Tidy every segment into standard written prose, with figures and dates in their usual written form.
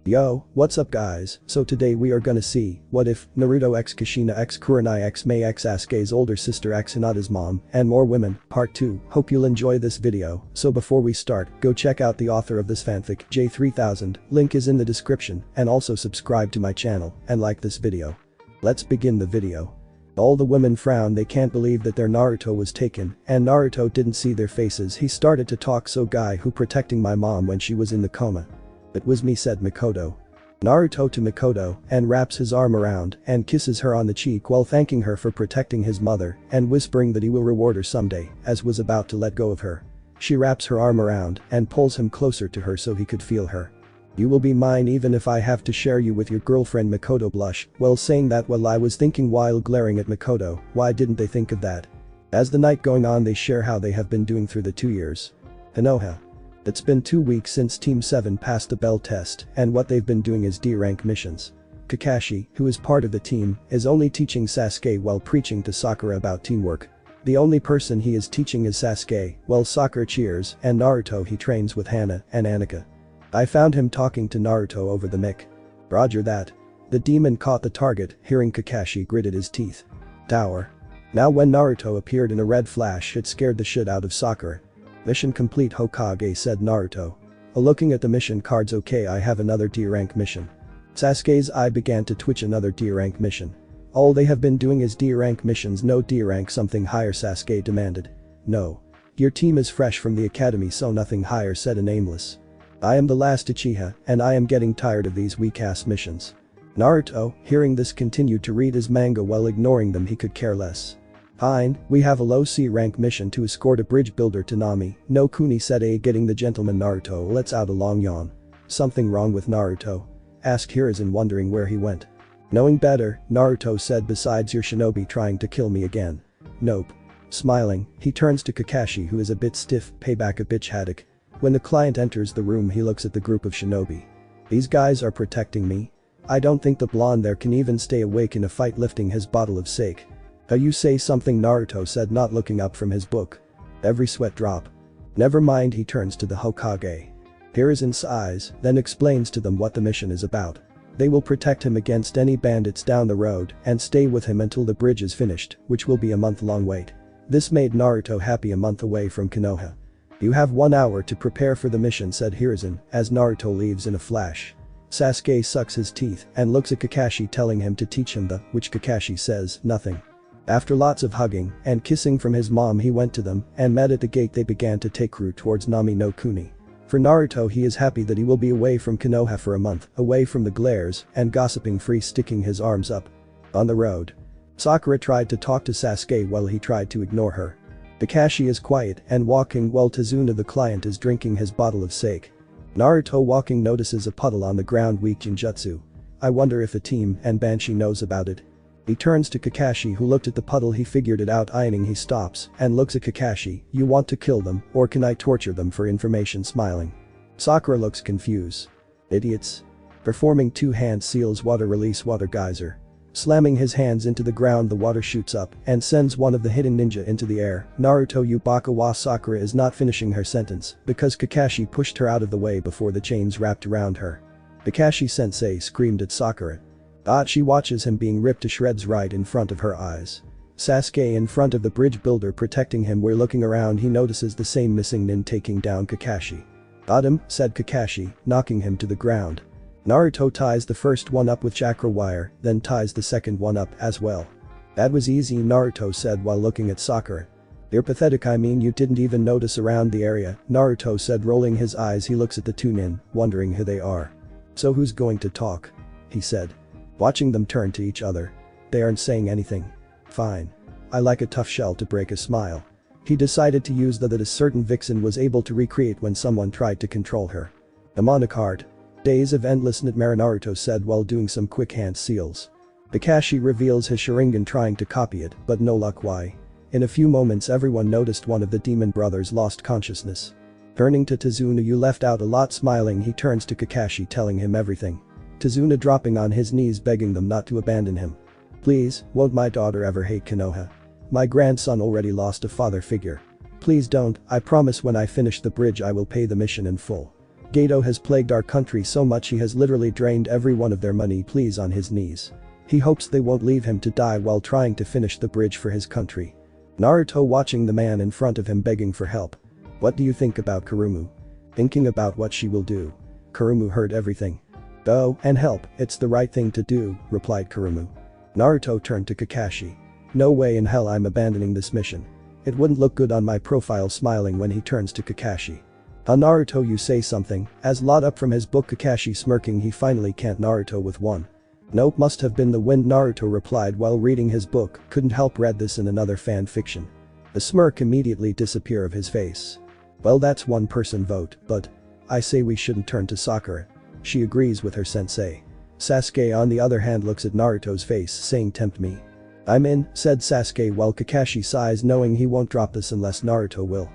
Yo, what's up guys, so today we are gonna see, what if, Naruto x Kushina x Kurenai x Mei x Sasuke's older sister x Hinata's mom, and more women, part 2, hope you'll enjoy this video, so before we start, go check out the author of this fanfic, J3000, link is in the description, and also subscribe to my channel, and like this video. Let's begin the video. All the women frown, they can't believe that their Naruto was taken, and Naruto didn't see their faces. He started to talk, so guy who protecting my mom when she was in the coma. It was me, said Mikoto. Naruto to Mikoto and wraps his arm around and kisses her on the cheek while thanking her for protecting his mother and whispering that he will reward her someday, as was about to let go of her. She wraps her arm around and pulls him closer to her so he could feel her. You will be mine even if I have to share you with your girlfriend. Mikoto blush while saying that. Well, I was thinking while glaring at Mikoto, why didn't they think of that? As the night going on, they share how they have been doing through the 2 years. Konoha. It's been 2 weeks since Team 7 passed the bell test, and what they've been doing is D-rank missions. Kakashi, who is part of the team, is only teaching Sasuke while preaching to Sakura about teamwork. The only person he is teaching is Sasuke, while Sakura cheers, and Naruto he trains with Hana and Annika. I found him talking to Naruto over the mic. Roger that. The demon caught the target, hearing Kakashi gritted his teeth. Tower. Now when Naruto appeared in a red flash, it scared the shit out of Sakura. Mission complete, Hokage, said Naruto. Looking at the mission cards, okay, I have another D-rank mission. Sasuke's eye began to twitch. Another D-rank mission. All they have been doing is D-rank missions. No D-rank, something higher, Sasuke demanded. No. Your team is fresh from the academy, so nothing higher, said a nameless. I am the last Uchiha, and I am getting tired of these weak-ass missions. Naruto, hearing this, continued to read his manga while ignoring them. He could care less. Fine, we have a low C-rank mission to escort a bridge builder to Nami. No Kuni, said a getting the gentleman. Naruto lets out a long yawn. Something wrong with Naruto? Asked Hiruzen, wondering where he went. Knowing better, Naruto said, besides your shinobi trying to kill me again. Nope. Smiling, he turns to Kakashi, who is a bit stiff. Payback a bitch, Haddock. When the client enters the room, he looks at the group of shinobi. These guys are protecting me? I don't think the blonde there can even stay awake in a fight, lifting his bottle of sake. You say something, Naruto said, not looking up from his book. Every sweat drop. Never mind, he turns to the Hokage. Hiruzen sighs, then explains to them what the mission is about. They will protect him against any bandits down the road and stay with him until the bridge is finished, which will be a month-long wait. This made Naruto happy. A month away from Konoha. You have 1 hour to prepare for the mission, said Hiruzen, as Naruto leaves in a flash. Sasuke sucks his teeth and looks at Kakashi, telling him to teach him which Kakashi says, nothing. After lots of hugging and kissing from his mom, he went to them and met at the gate. They began to take route towards Nami no Kuni. For Naruto, he is happy that he will be away from Konoha for a month, away from the glares and gossiping, free, sticking his arms up. On the road. Sakura tried to talk to Sasuke while he tried to ignore her. Kakashi is quiet and walking while Tazuna the client is drinking his bottle of sake. Naruto walking notices a puddle on the ground. Weak Jinjutsu. I wonder if the team and Banshee knows about it. He turns to Kakashi, who looked at the puddle. He figured it out. Ironing, he stops and looks at Kakashi. You want to kill them, or can I torture them for information? Smiling. Sakura looks confused. Idiots. Performing 2-hand seals. Water release. Water geyser. Slamming his hands into the ground, the water shoots up and sends one of the hidden ninja into the air. Naruto Yubaka wa. Sakura is not finishing her sentence because Kakashi pushed her out of the way before the chains wrapped around her. Kakashi-sensei screamed at Sakura. She watches him being ripped to shreds right in front of her eyes. Sasuke in front of the bridge builder protecting him. We're looking around, he notices the same missing nin taking down Kakashi. Got him, said Kakashi, knocking him to the ground. Naruto ties the first one up with chakra wire, then ties the second one up as well. That was easy, Naruto said while looking at Sakura. You're pathetic, I mean you didn't even notice around the area, Naruto said, rolling his eyes. He looks at the 2 nin, wondering who they are. So who's going to talk? He said. Watching them turn to each other. They aren't saying anything. Fine. I like a tough shell to break a smile. He decided to use that a certain vixen was able to recreate when someone tried to control her. Mnemonic heart. Days of endless nightmare, Naruto said while doing some quick hand seals. Kakashi reveals his Sharingan, trying to copy it, but no luck. Why? In a few moments everyone noticed one of the demon brothers lost consciousness. Turning to Tazuna, you left out a lot. Smiling, he turns to Kakashi, telling him everything. Tazuna dropping on his knees, begging them not to abandon him. Please, won't my daughter ever hate Konoha? My grandson already lost a father figure. Please don't, I promise when I finish the bridge I will pay the mission in full. Gato has plagued our country so much he has literally drained every one of their money. Please on his knees. He hopes they won't leave him to die while trying to finish the bridge for his country. Naruto watching the man in front of him begging for help. What do you think about Kurumu? Thinking about what she will do. Kurumu heard everything. Go and help, it's the right thing to do, replied Kurumu. Naruto turned to Kakashi. No way in hell I'm abandoning this mission. It wouldn't look good on my profile, smiling when he turns to Kakashi. Naruto, you say something, as lot up from his book. Kakashi smirking. He finally can't. Naruto with one. Nope, must have been the wind, Naruto replied while reading his book. Couldn't help, read this in another fan fiction. The smirk immediately disappear of his face. Well, that's one person vote, but I say we shouldn't turn to Sakura. She agrees with her sensei. Sasuke on the other hand looks at Naruto's face saying tempt me. I'm in, said Sasuke while Kakashi sighs knowing he won't drop this unless Naruto will.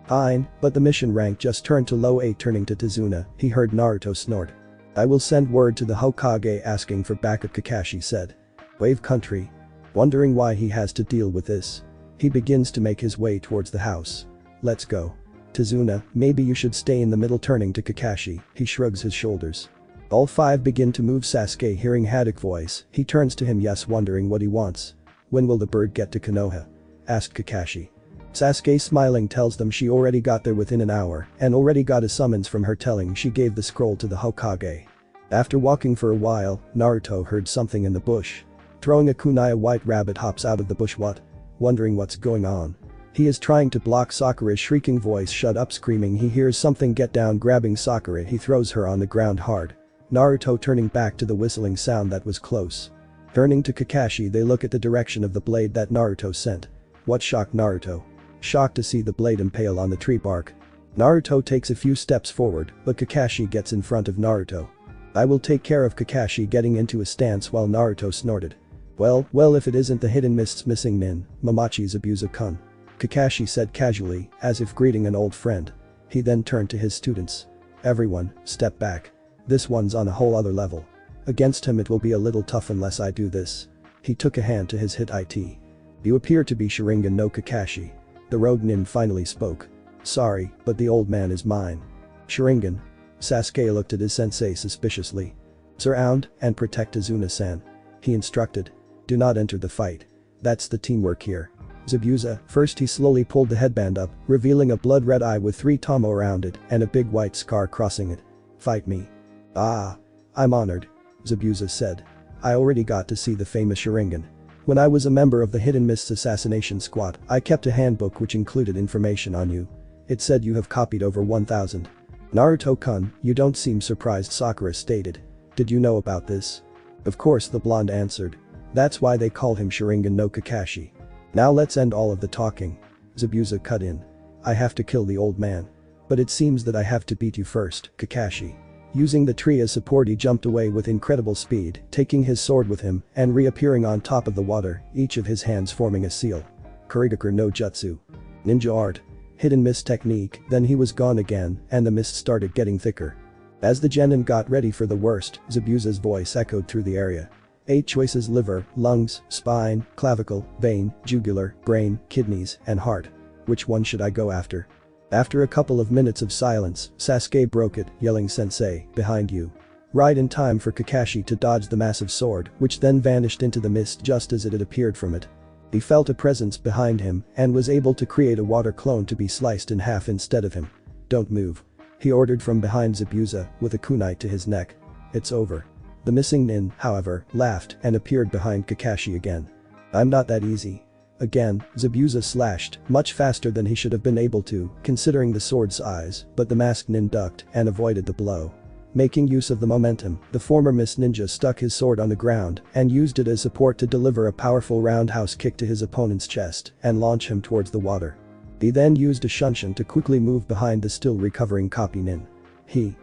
Fine, but the mission rank just turned to low 8. Turning to Tazuna, he heard Naruto snort. I will send word to the Hokage asking for backup, Kakashi said. Wave country. Wondering why he has to deal with this. He begins to make his way towards the house. Let's go. Tazuna, maybe you should stay in the middle. Turning to Kakashi, he shrugs his shoulders. All five begin to move. Sasuke hearing Haddock voice, he turns to him, yes, wondering what he wants. When will the bird get to Konoha? Asked Kakashi. Sasuke smiling tells them she already got there within an hour and already got a summons from her telling she gave the scroll to the Hokage. After walking for a while, Naruto heard something in the bush. Throwing a kunai, a white rabbit hops out of the bush. What? Wondering what's going on. He is trying to block Sakura's shrieking voice. Shut up, screaming. He hears something. Get down. Grabbing Sakura, he throws her on the ground hard. Naruto turning back to the whistling sound that was close. Turning to Kakashi, they look at the direction of the blade that Naruto sent. What shocked Naruto? Shocked to see the blade impale on the tree bark. Naruto takes a few steps forward, but Kakashi gets in front of Naruto. I will take care of. Kakashi getting into a stance while Naruto snorted. Well, if it isn't the Hidden Mist's missing nin, Momochi's Zabuza-kun. Kakashi said casually, as if greeting an old friend. He then turned to his students. Everyone, step back. This one's on a whole other level. Against him it will be a little tough unless I do this. He took a hand to his hit it. You appear to be Sharingan no Kakashi. The rogue nin finally spoke. Sorry, but the old man is mine. Sharingan. Sasuke looked at his sensei suspiciously. Surround and protect Tazuna-san. He instructed. Do not enter the fight. That's the teamwork here. Zabuza, first he slowly pulled the headband up, revealing a blood-red eye with 3 tomo around it and a big white scar crossing it. Fight me. Ah. I'm honored. Zabuza said. I already got to see the famous Sharingan. When I was a member of the Hidden Mist's assassination squad, I kept a handbook which included information on you. It said you have copied over 1,000. Naruto-kun, you don't seem surprised, Sakura stated. Did you know about this? Of course, the blonde answered. That's why they call him Sharingan no Kakashi. Now let's end all of the talking. Zabuza cut in. I have to kill the old man. But it seems that I have to beat you first, Kakashi. Using the tree as support, he jumped away with incredible speed, taking his sword with him and reappearing on top of the water, each of his hands forming a seal. Kurigaku no Jutsu. Ninja art. Hidden mist technique. Then he was gone again and the mist started getting thicker. As the genin got ready for the worst, Zabuza's voice echoed through the area. 8 choices: liver, lungs, spine, clavicle, vein, jugular, brain, kidneys, and heart. Which one should I go after? After a couple of minutes of silence, Sasuke broke it, yelling, Sensei, behind you. Right in time for Kakashi to dodge the massive sword, which then vanished into the mist just as it had appeared from it. He felt a presence behind him and was able to create a water clone to be sliced in half instead of him. Don't move. He ordered from behind Zabuza, with a kunai to his neck. It's over. The missing nin, however, laughed and appeared behind Kakashi again. I'm not that easy. Again, Zabuza slashed, much faster than he should have been able to, considering the sword's size, but the masked nin ducked and avoided the blow. Making use of the momentum, the former Mist Ninja stuck his sword on the ground and used it as support to deliver a powerful roundhouse kick to his opponent's chest and launch him towards the water. He then used a shunshin to quickly move behind the still recovering copy nin.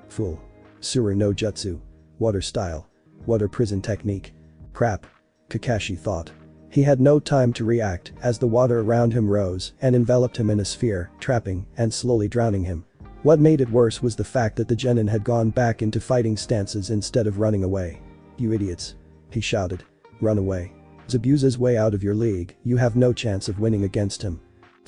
Fool. Suru no Jutsu. Water style. Water prison technique. Crap. Kakashi thought. He had no time to react as the water around him rose and enveloped him in a sphere, trapping and slowly drowning him. What made it worse was the fact that the genin had gone back into fighting stances instead of running away. You idiots. He shouted. Run away. Zabuza's way out of your league, you have no chance of winning against him.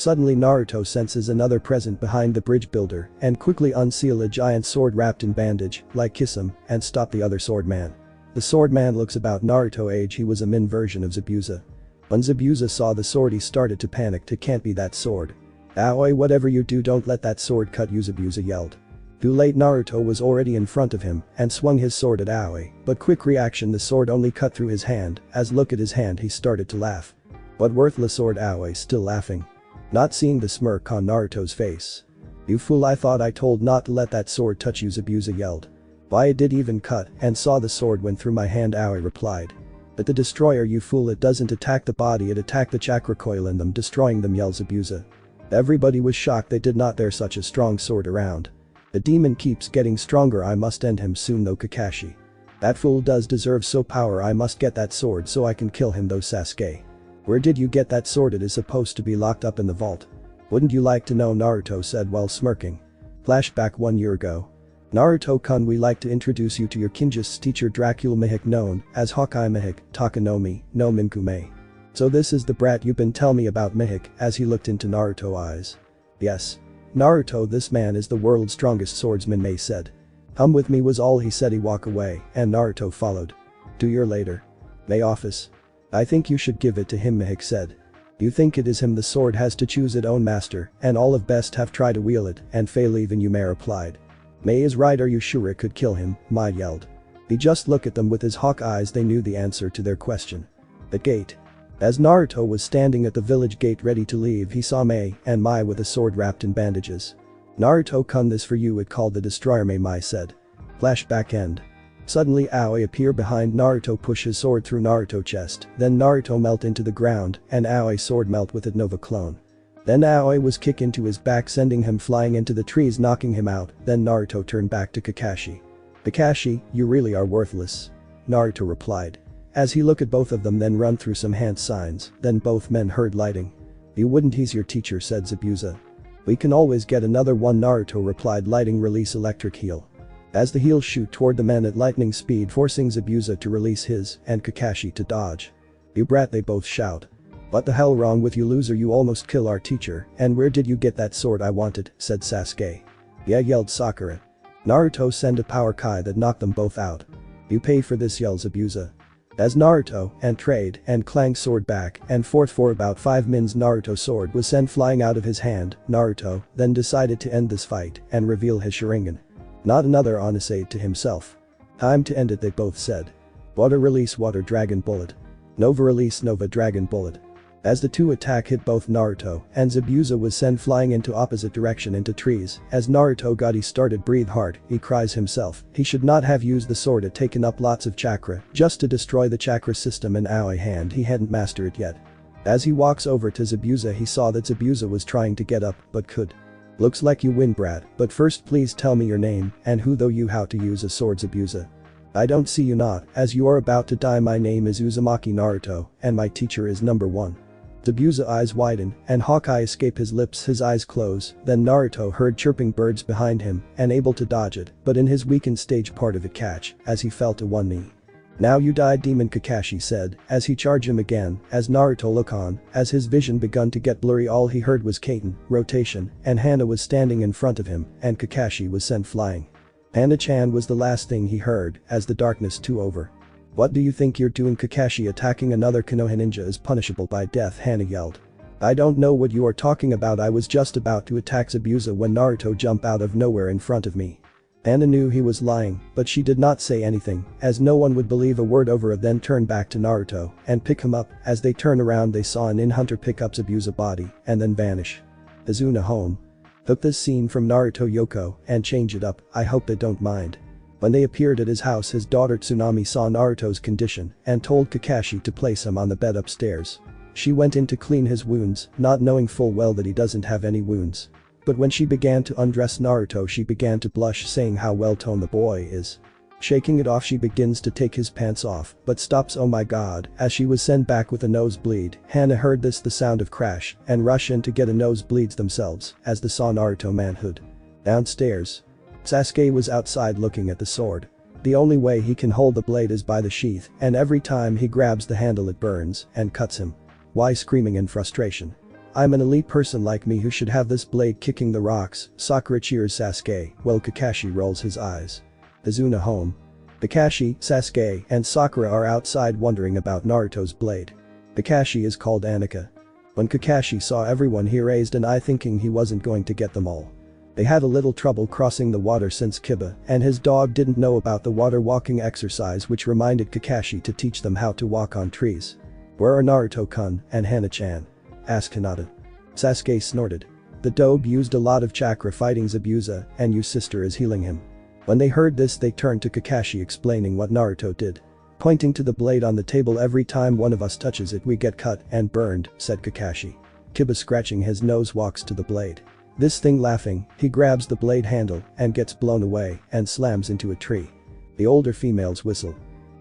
Suddenly Naruto senses another present behind the bridge builder and quickly unseal a giant sword wrapped in bandage, like kiss him, and stop the other sword man. The sword man looks about Naruto age. He was a min version of Zabuza. When Zabuza saw the sword he started to panic. It can't be that sword. Aoi, whatever you do, don't let that sword cut you, Zabuza yelled. Too late, Naruto was already in front of him and swung his sword at Aoi, but quick reaction, the sword only cut through his hand. As look at his hand, he started to laugh. What worthless sword, Aoi still laughing. Not seeing the smirk on Naruto's face. You fool, I thought I told not to let that sword touch you, Zabuza yelled. Why, it did even cut and saw the sword went through my hand, Aoi replied. But the destroyer, you fool, it doesn't attack the body, it attacked the chakra coil in them, destroying them, yelled Zabuza. Everybody was shocked. They did not there such a strong sword around. The demon keeps getting stronger. I must end him soon though, Kakashi. That fool does deserve so power. I must get that sword so I can kill him though, Sasuke. Where did you get that sword? It is supposed to be locked up in the vault. Wouldn't you like to know, Naruto said while smirking. Flashback 1 year ago. Naruto-kun, we like to introduce you to your Kinjist's teacher Dracula Mihik, known as Hokage Mihik, Takanomi, no Minkume. So this is the brat you've been telling me about, Mihik, as he looked into Naruto's eyes. Yes. Naruto, this man is the world's strongest swordsman, Mei said. Come with me was all he said. He walked away and Naruto followed. 2 years later. Mei office. I think you should give it to him, Mihik said. You think it is him? The sword has to choose its own master and all of best have tried to wield it and fail, even you, Mei replied. Mei is right, are you sure it could kill him? Mai yelled. He just looked at them with his hawk eyes. They knew the answer to their question. The gate. As Naruto was standing at the village gate ready to leave, he saw Mei and Mai with a sword wrapped in bandages. Naruto-kun, this for you, it called the destroyer, Mai said. Flashback end. Suddenly Aoi appear behind Naruto, push his sword through Naruto's chest, then Naruto melt into the ground and Aoi's sword melt with it, Nova clone. Then Aoi was kick into his back, sending him flying into the trees, knocking him out. Then Naruto turned back to Kakashi. Kakashi, you really are worthless. Naruto replied. As he looked at both of them, then run through some hand signs, then both men heard lighting. You wouldn't, he's your teacher, said Zabuza. We can always get another one, Naruto replied. Lighting, release electric heel. As the heels shoot toward the men at lightning speed, forcing Zabuza to release his and Kakashi to dodge. You brat, they both shout. What the hell wrong with you, loser? You almost kill our teacher. And where did you get that sword I wanted? Said Sasuke. Yeah, yelled Sakura. Naruto sent a power kai that knocked them both out. You pay for this, yelled Zabuza. As Naruto and trade and clang sword back and forth for about 5 minutes, Naruto's sword was sent flying out of his hand. Naruto then decided to end this fight and reveal his Sharingan. Not another Onasade to himself. Time to end it, they both said. Water release, water dragon bullet. Nova release, Nova dragon bullet. As the two attack hit both Naruto and Zabuza was sent flying into opposite direction into trees. As Naruto got he started breathe hard, he cries himself. He should not have used the sword, it taken up lots of chakra just to destroy the chakra system in Aoi hand, he hadn't mastered it yet. As he walks over to Zabuza, he saw that Zabuza was trying to get up but could. Looks like you win, brat, but first please tell me your name and who though you how to use a sword, Zabuza. I don't see you not, as you are about to die. My name is Uzumaki Naruto and my teacher is number 1. Zabuza eyes widen and Hawkeye escape his lips, his eyes close. Then Naruto heard chirping birds behind him and able to dodge it, but in his weakened stage part of it catch as he fell to one knee. Now you died, demon, Kakashi said as he charged him again. As Naruto looked on, as his vision begun to get blurry, all he heard was Kaiten, rotation, and Hana was standing in front of him and Kakashi was sent flying. Hana-chan was the last thing he heard as the darkness too over. What do you think you're doing? Kakashi attacking another Konoha ninja is punishable by death, Hana yelled. I don't know what you are talking about. I was just about to attack Zabuza when Naruto jumped out of nowhere in front of me. Hana knew he was lying, but she did not say anything as no one would believe a word over it. Then turned back to Naruto and pick him up. As they turned around, they saw an in-hunter pick up Zabuza's body and then vanish. Izuna home. Took this scene from Naruto Yoko and change it up. I hope they don't mind. When they appeared at his house, his daughter Tsunami saw Naruto's condition and told Kakashi to place him on the bed upstairs. She went in to clean his wounds, not knowing full well that he doesn't have any wounds. But when she began to undress Naruto, she began to blush, saying how well-toned the boy is. Shaking it off, she begins to take his pants off, but stops, oh my god, as she was sent back with a nosebleed. Hana heard this, the sound of crash, and rush in to get a nosebleeds themselves as they saw Naruto manhood. Downstairs. Sasuke was outside looking at the sword. The only way he can hold the blade is by the sheath, and every time he grabs the handle it burns and cuts him. Why, screaming in frustration. I'm an elite person like me who should have this blade kicking the rocks. Sakura cheers Sasuke, while Kakashi rolls his eyes. Izuna home. Kakashi, Sasuke, and Sakura are outside wondering about Naruto's blade. Kakashi is called Anika. When Kakashi saw everyone he raised an eye thinking he wasn't going to get them all. They had a little trouble crossing the water since Kiba and his dog didn't know about the water walking exercise which reminded Kakashi to teach them how to walk on trees. Where are Naruto-kun and Hana-chan? Asked Hinata. Sasuke snorted. The dobe used a lot of chakra fighting Zabuza and your sister is healing him. When they heard this they turned to Kakashi explaining what Naruto did. Pointing to the blade on the table, every time one of us touches it we get cut and burned, said Kakashi. Kiba scratching his nose walks to the blade. This thing laughing, he grabs the blade handle and gets blown away and slams into a tree. The older females whistle.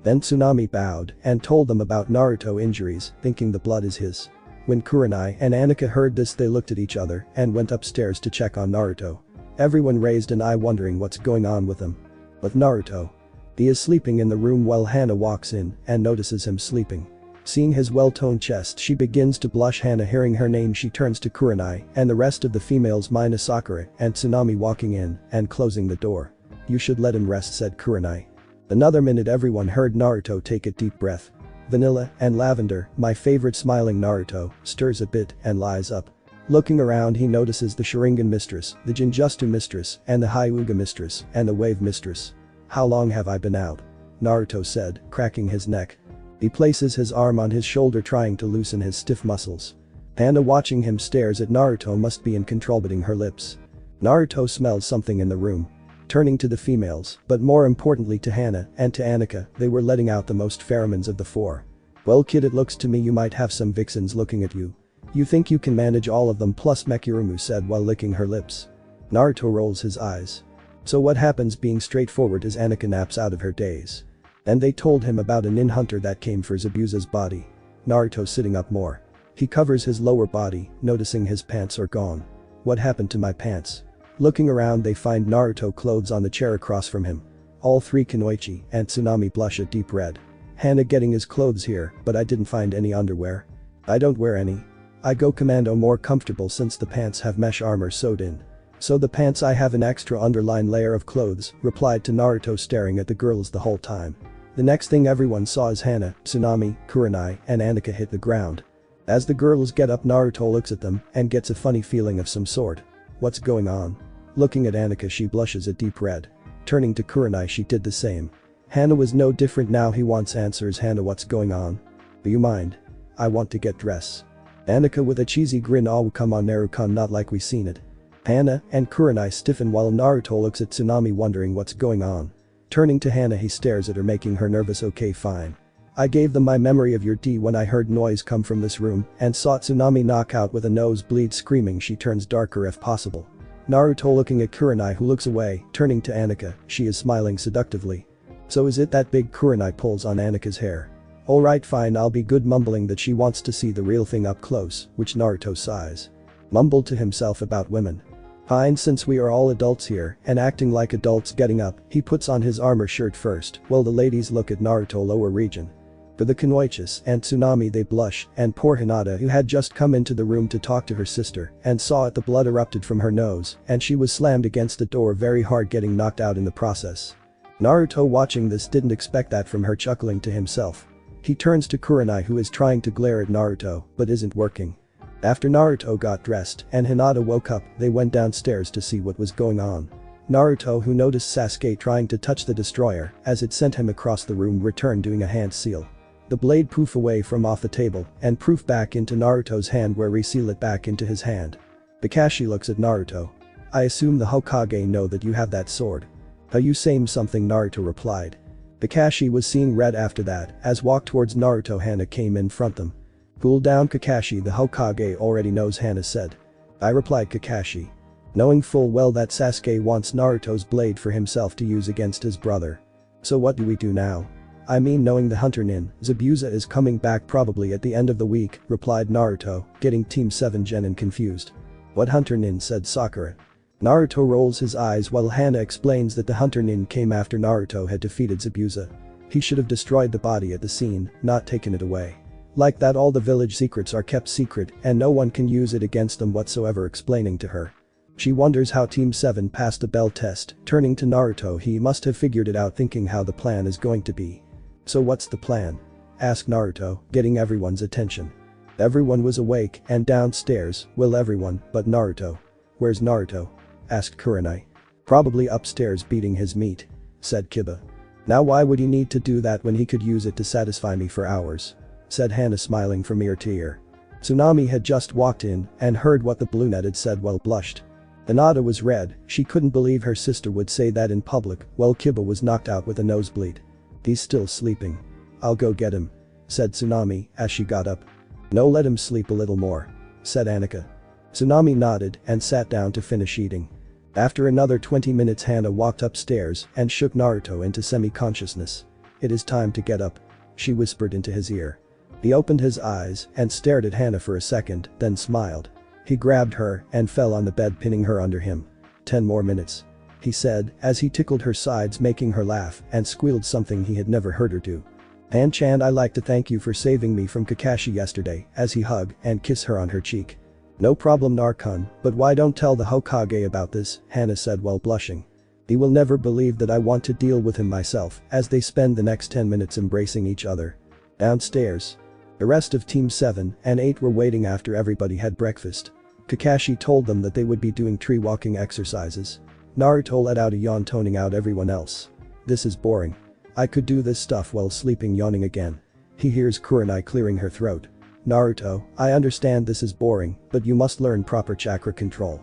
Then Tsunami bowed and told them about Naruto injuries, thinking the blood is his. When Kurenai and Anika heard this they looked at each other and went upstairs to check on Naruto. Everyone raised an eye wondering what's going on with him. But Naruto. He is sleeping in the room while Hana walks in and notices him sleeping. Seeing his well-toned chest she begins to blush. Hana hearing her name she turns to Kurenai and the rest of the females minus Sakura and Tsunami walking in and closing the door. You should let him rest, said Kurenai. Another minute everyone heard Naruto take a deep breath. Vanilla and Lavender, my favorite, smiling Naruto, stirs a bit and lies up. Looking around he notices the Sharingan mistress, the Jinjutsu mistress and the Hyuga mistress and the Wave mistress. How long have I been out? Naruto said, cracking his neck. He places his arm on his shoulder trying to loosen his stiff muscles. Hana watching him stares at Naruto, must be in control, biting her lips. Naruto smells something in the room. Turning to the females, but more importantly to Hana and to Anika, they were letting out the most pheromones of the four. Well kid, it looks to me you might have some vixens looking at you. You think you can manage all of them? Plus Mekirumu said while licking her lips. Naruto rolls his eyes. So what happens? Being straightforward as Anika naps out of her daze. And they told him about a nin hunter that came for Zabuza's body. Naruto sitting up more. He covers his lower body, noticing his pants are gone. What happened to my pants? Looking around they find Naruto clothes on the chair across from him. All three Kunoichi and Tsunami blush a deep red. Hana getting his clothes here, but I didn't find any underwear. I don't wear any. I go commando, more comfortable since the pants have mesh armor sewed in. So the pants I have an extra underline layer of clothes, replied to Naruto staring at the girls the whole time. The next thing everyone saw is Hana, Tsunami, Kurenai and Anika hit the ground. As the girls get up Naruto looks at them and gets a funny feeling of some sort. What's going on? Looking at Anika she blushes a deep red. Turning to Kurenai she did the same. Hana was no different now, he wants answers. Hana, what's going on? Do you mind? I want to get dressed. Anika with a cheesy grin, oh come on Naruto-kun, not like we seen it. Hana and Kurenai stiffen while Naruto looks at Tsunami wondering what's going on. Turning to Hana he stares at her making her nervous. Okay fine. I gave them my memory of your D when I heard noise come from this room and saw Tsunami knock out with a nosebleed. Screaming she turns darker if possible. Naruto looking at Kurenai who looks away, turning to Anika, she is smiling seductively. So is it that big? Kurenai pulls on Anika's hair. Alright fine, I'll be good, mumbling that she wants to see the real thing up close, which Naruto sighs. Mumbled to himself about women. Fine, since we are all adults here and acting like adults. Getting up, he puts on his armor shirt first while the ladies look at Naruto lower region. For the Kunoichis and Tsunami they blush and poor Hinata who had just come into the room to talk to her sister and saw it, the blood erupted from her nose and she was slammed against the door very hard, getting knocked out in the process. Naruto watching this didn't expect that from her, chuckling to himself. He turns to Kurenai who is trying to glare at Naruto but isn't working. After Naruto got dressed and Hinata woke up, they went downstairs to see what was going on. Naruto, who noticed Sasuke trying to touch the destroyer as it sent him across the room, returned doing a hand seal. The blade poof away from off the table and poof back into Naruto's hand where reseal it back into his hand. Kakashi looks at Naruto. I assume the Hokage know that you have that sword. Are you saying something? Naruto replied. Kakashi was seeing red after that as walked towards Naruto. Hana came in front them. Cool down Kakashi, the Hokage already knows, Hana said. I replied Kakashi. Knowing full well that Sasuke wants Naruto's blade for himself to use against his brother. So what do we do now? I mean, knowing the hunter nin, Zabuza is coming back probably at the end of the week, replied Naruto, getting Team 7 Genin confused. What hunter nin? Said Sakura. Naruto rolls his eyes while Hana explains that the hunter nin came after Naruto had defeated Zabuza. He should have destroyed the body at the scene, not taken it away. Like that all the village secrets are kept secret and no one can use it against them whatsoever, explaining to her. She wonders how Team 7 passed the bell test, turning to Naruto. He must have figured it out, thinking how the plan is going to be. So what's the plan? Asked Naruto, getting everyone's attention. Everyone was awake and downstairs. Well, everyone but Naruto. Where's Naruto? Asked Kurenai. Probably upstairs beating his meat, said Kiba. Now why would he need to do that when he could use it to satisfy me for hours? Said Hana, smiling from ear to ear. Tsunami had just walked in and heard what the brunette had said, well blushed. Hinata was red. She couldn't believe her sister would say that in public while Kiba was knocked out with a nosebleed. He's still sleeping. I'll go get him, said Tsunami as she got up. No, let him sleep a little more, said Annika. Tsunami nodded and sat down to finish eating. After another 20 minutes, Hana walked upstairs and shook Naruto into semi-consciousness. It is time to get up, she whispered into his ear. He opened his eyes and stared at Hana for a second, then smiled. He grabbed her and fell on the bed, pinning her under him. 10 more minutes, he said as he tickled her sides, making her laugh, and squealed something he had never heard her do. "Han-chan, I'd like to thank you for saving me from Kakashi yesterday," as he hugged and kissed her on her cheek. "No problem, Narkun, but why don't tell the Hokage about this," Hana said while blushing. "He will never believe that I want to deal with him myself," as they spend the next 10 minutes embracing each other. Downstairs, the rest of Team 7 and 8 were waiting after everybody had breakfast. Kakashi told them that they would be doing tree walking exercises. Naruto let out a yawn, toning out everyone else. "This is boring. I could do this stuff while sleeping," yawning again. He hears Kurenai clearing her throat. "Naruto, I understand this is boring, but you must learn proper chakra control.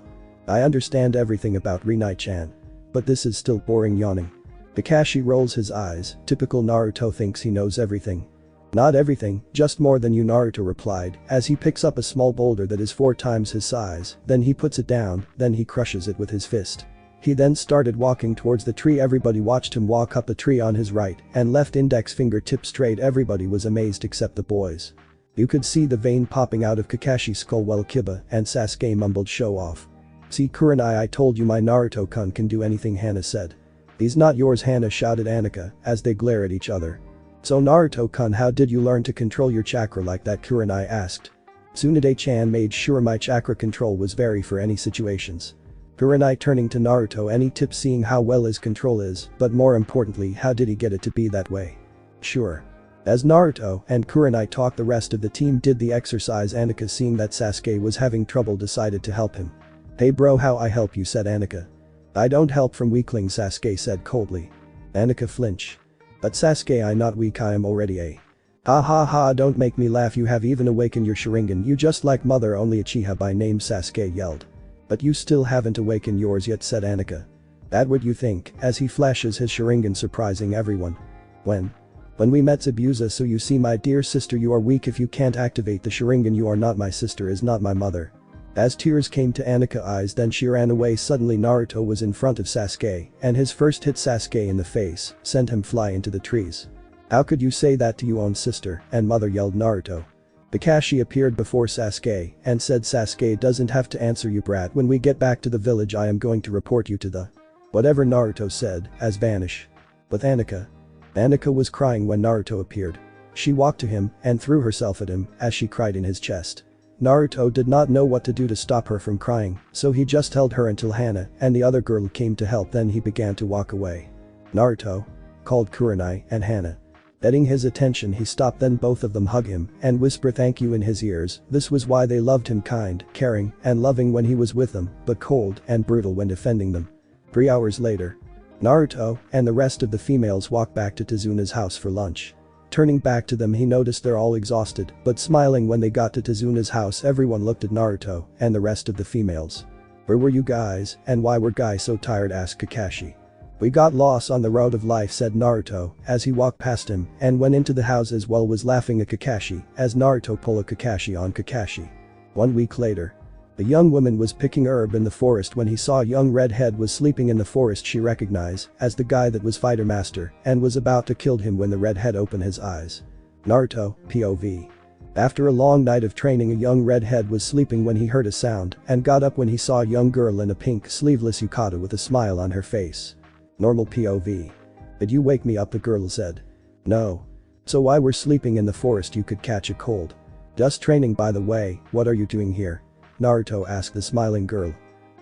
I understand everything about Rinai-chan. But this is still boring," yawning. Kakashi rolls his eyes. Typical Naruto, thinks he knows everything. "Not everything, just more than you," Naruto replied as he picks up a small boulder that is 4 times his size, then he puts it down, then he crushes it with his fist. He then started walking towards the tree. Everybody watched him walk up the tree on his right and left index finger tip straight. Everybody was amazed except the boys. You could see the vein popping out of Kakashi's skull while Kiba and Sasuke mumbled, "Show off." "See, Kurenai, I told you my Naruto-kun can do anything," Hana said. "He's not yours," Hana shouted Annika as they glare at each other. "So Naruto-kun, how did you learn to control your chakra like that?" Kurenai asked. "Tsunade-chan made sure my chakra control was vary for any situations." Kurenai turning to Naruto, any tips seeing how well his control is, but more importantly, how did he get it to be that way? "Sure." As Naruto and Kurenai talked, the rest of the team did the exercise. Annika, seeing that Sasuke was having trouble, decided to help him. "Hey bro, how I help you?" said Annika. "I don't help from weakling," Sasuke said coldly. Annika flinch. "But Sasuke, I not weak, I am already a." "Ha ha ha, don't make me laugh, you have even awakened your Sharingan, you just like mother only Uchiha by name," Sasuke yelled. "But you still haven't awakened yours yet," said Annika. "That what you think," as he flashes his Sharingan, surprising everyone. When we met Zabuza, so you see my dear sister, you are weak if you can't activate the Sharingan, you are not my sister, is not my mother." As tears came to Annika's eyes, then she ran away. Suddenly Naruto was in front of Sasuke and his first hit Sasuke in the face, sent him fly into the trees. "How could you say that to your own sister and mother?" yelled Naruto. Kakashi appeared before Sasuke and said, "Sasuke doesn't have to answer, you brat. When we get back to the village I am going to report you to the..." Whatever Naruto said, as vanish. With Annika was crying when Naruto appeared. She walked to him and threw herself at him as she cried in his chest. Naruto did not know what to do to stop her from crying, so he just held her until Hana and the other girl came to help, then he began to walk away. "Naruto," called Kurenai and Hana. Getting his attention, he stopped, then both of them hug him and whisper thank you in his ears. This was why they loved him: kind, caring, and loving when he was with them, but cold and brutal when defending them. 3 hours later, Naruto and the rest of the females walked back to Tezuna's house for lunch. Turning back to them, he noticed they're all exhausted, but smiling. When they got to Tezuna's house, everyone looked at Naruto and the rest of the females. "Where were you guys, and why were guys so tired?" asked Kakashi. "We got lost on the road of life," said Naruto as he walked past him and went into the house as well, was laughing at Kakashi as Naruto pulled Kakashi on Kakashi. 1 week later, the young woman was picking herb in the forest when he saw a young redhead was sleeping in the forest. She recognized as the guy that was fighter master and was about to kill him when the redhead opened his eyes. Naruto, POV. After a long night of training, a young redhead was sleeping when he heard a sound and got up when he saw a young girl in a pink sleeveless yukata with a smile on her face. Normal POV. "Did you wake me up?" the girl said. "No. So while we're sleeping in the forest you could catch a cold. Just training by the way, what are you doing here? Naruto asked the smiling girl.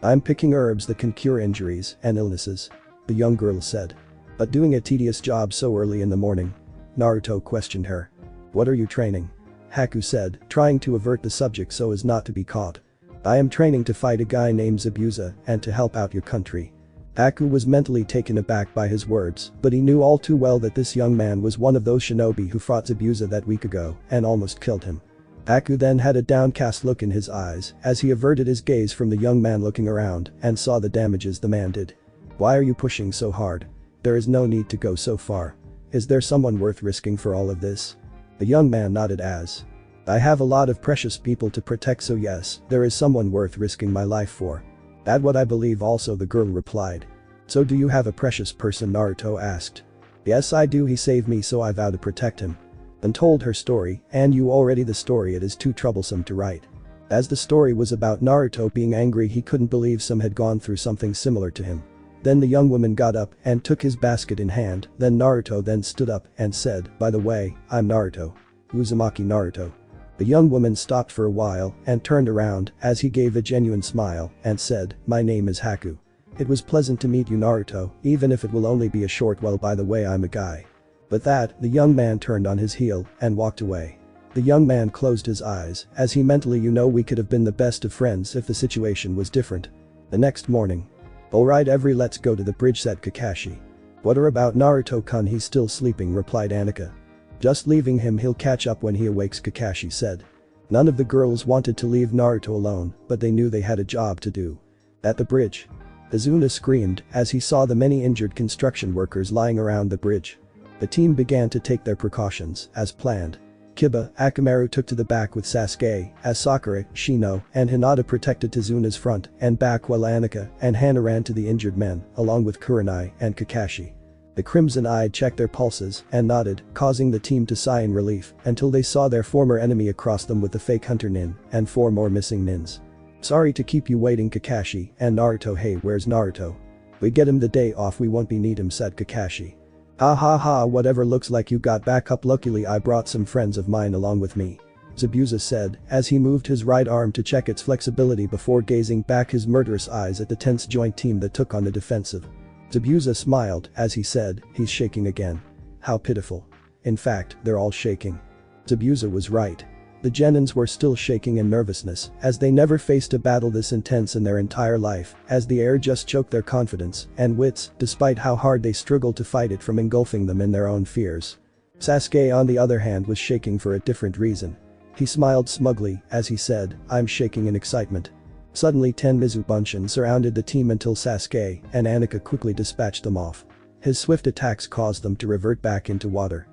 I'm picking herbs that can cure injuries and illnesses. The young girl said. But doing a tedious job so early in the morning? Naruto questioned her. What are you training? Haku said, trying to avert the subject so as not to be caught. I am training to fight a guy named Zabuza and to help out your country. Haku was mentally taken aback by his words, but he knew all too well that this young man was one of those shinobi who fought Zabuza that week ago and almost killed him. Haku then had a downcast look in his eyes as he averted his gaze from the young man looking around and saw the damages the man did. Why are you pushing so hard? There is no need to go so far. Is there someone worth risking for all of this? The young man nodded as. I have a lot of precious people to protect, so yes, there is someone worth risking my life for. That's what I believe also, the girl replied. So do you have a precious person? Naruto asked. Yes I do, he saved me so I vow to protect him. And told her story, and you already the story it is too troublesome to write. As the story was about Naruto being angry, he couldn't believe some had gone through something similar to him. Then the young woman got up and took his basket in hand, then Naruto then stood up and said, by the way, I'm Naruto. Uzumaki Naruto. The young woman stopped for a while and turned around as he gave a genuine smile and said, my name is Haku. It was pleasant to meet you Naruto, even if it will only be a short while, by the way I'm a guy. With that, the young man turned on his heel and walked away. The young man closed his eyes as he mentally, we could have been the best of friends if the situation was different. The next morning. Alright let's go to the bridge, said Kakashi. What are about Naruto-kun? He's still sleeping, replied Anika. Just leaving him, he'll catch up when he awakes, Kakashi said. None of the girls wanted to leave Naruto alone, but they knew they had a job to do. At the bridge. Izuna screamed as he saw the many injured construction workers lying around the bridge. The team began to take their precautions, as planned. Kiba, Akamaru took to the back with Sasuke, as Sakura, Shino, and Hinata protected Izuna's front and back, while Anika and Hana ran to the injured men, along with Kurenai and Kakashi. The Crimson-Eyed checked their pulses and nodded, causing the team to sigh in relief until they saw their former enemy across them with the fake hunter nin and 4 more missing nins. Sorry to keep you waiting, Kakashi and Naruto. Hey, where's Naruto? We get him the day off, we won't be need him, said Kakashi. Ha ha ha, whatever, looks like you got back up. Luckily I brought some friends of mine along with me. Zabuza said as he moved his right arm to check its flexibility before gazing back his murderous eyes at the tense joint team that took on the defensive. Zabuza smiled as he said, he's shaking again. How pitiful. In fact, they're all shaking. Zabuza was right. The Genins were still shaking in nervousness as they never faced a battle this intense in their entire life, as the air just choked their confidence and wits despite how hard they struggled to fight it from engulfing them in their own fears. Sasuke on the other hand was shaking for a different reason. He smiled smugly as he said, I'm shaking in excitement. Suddenly 10 Mizubunshin surrounded the team until Sasuke and Anika quickly dispatched them off. His swift attacks caused them to revert back into water.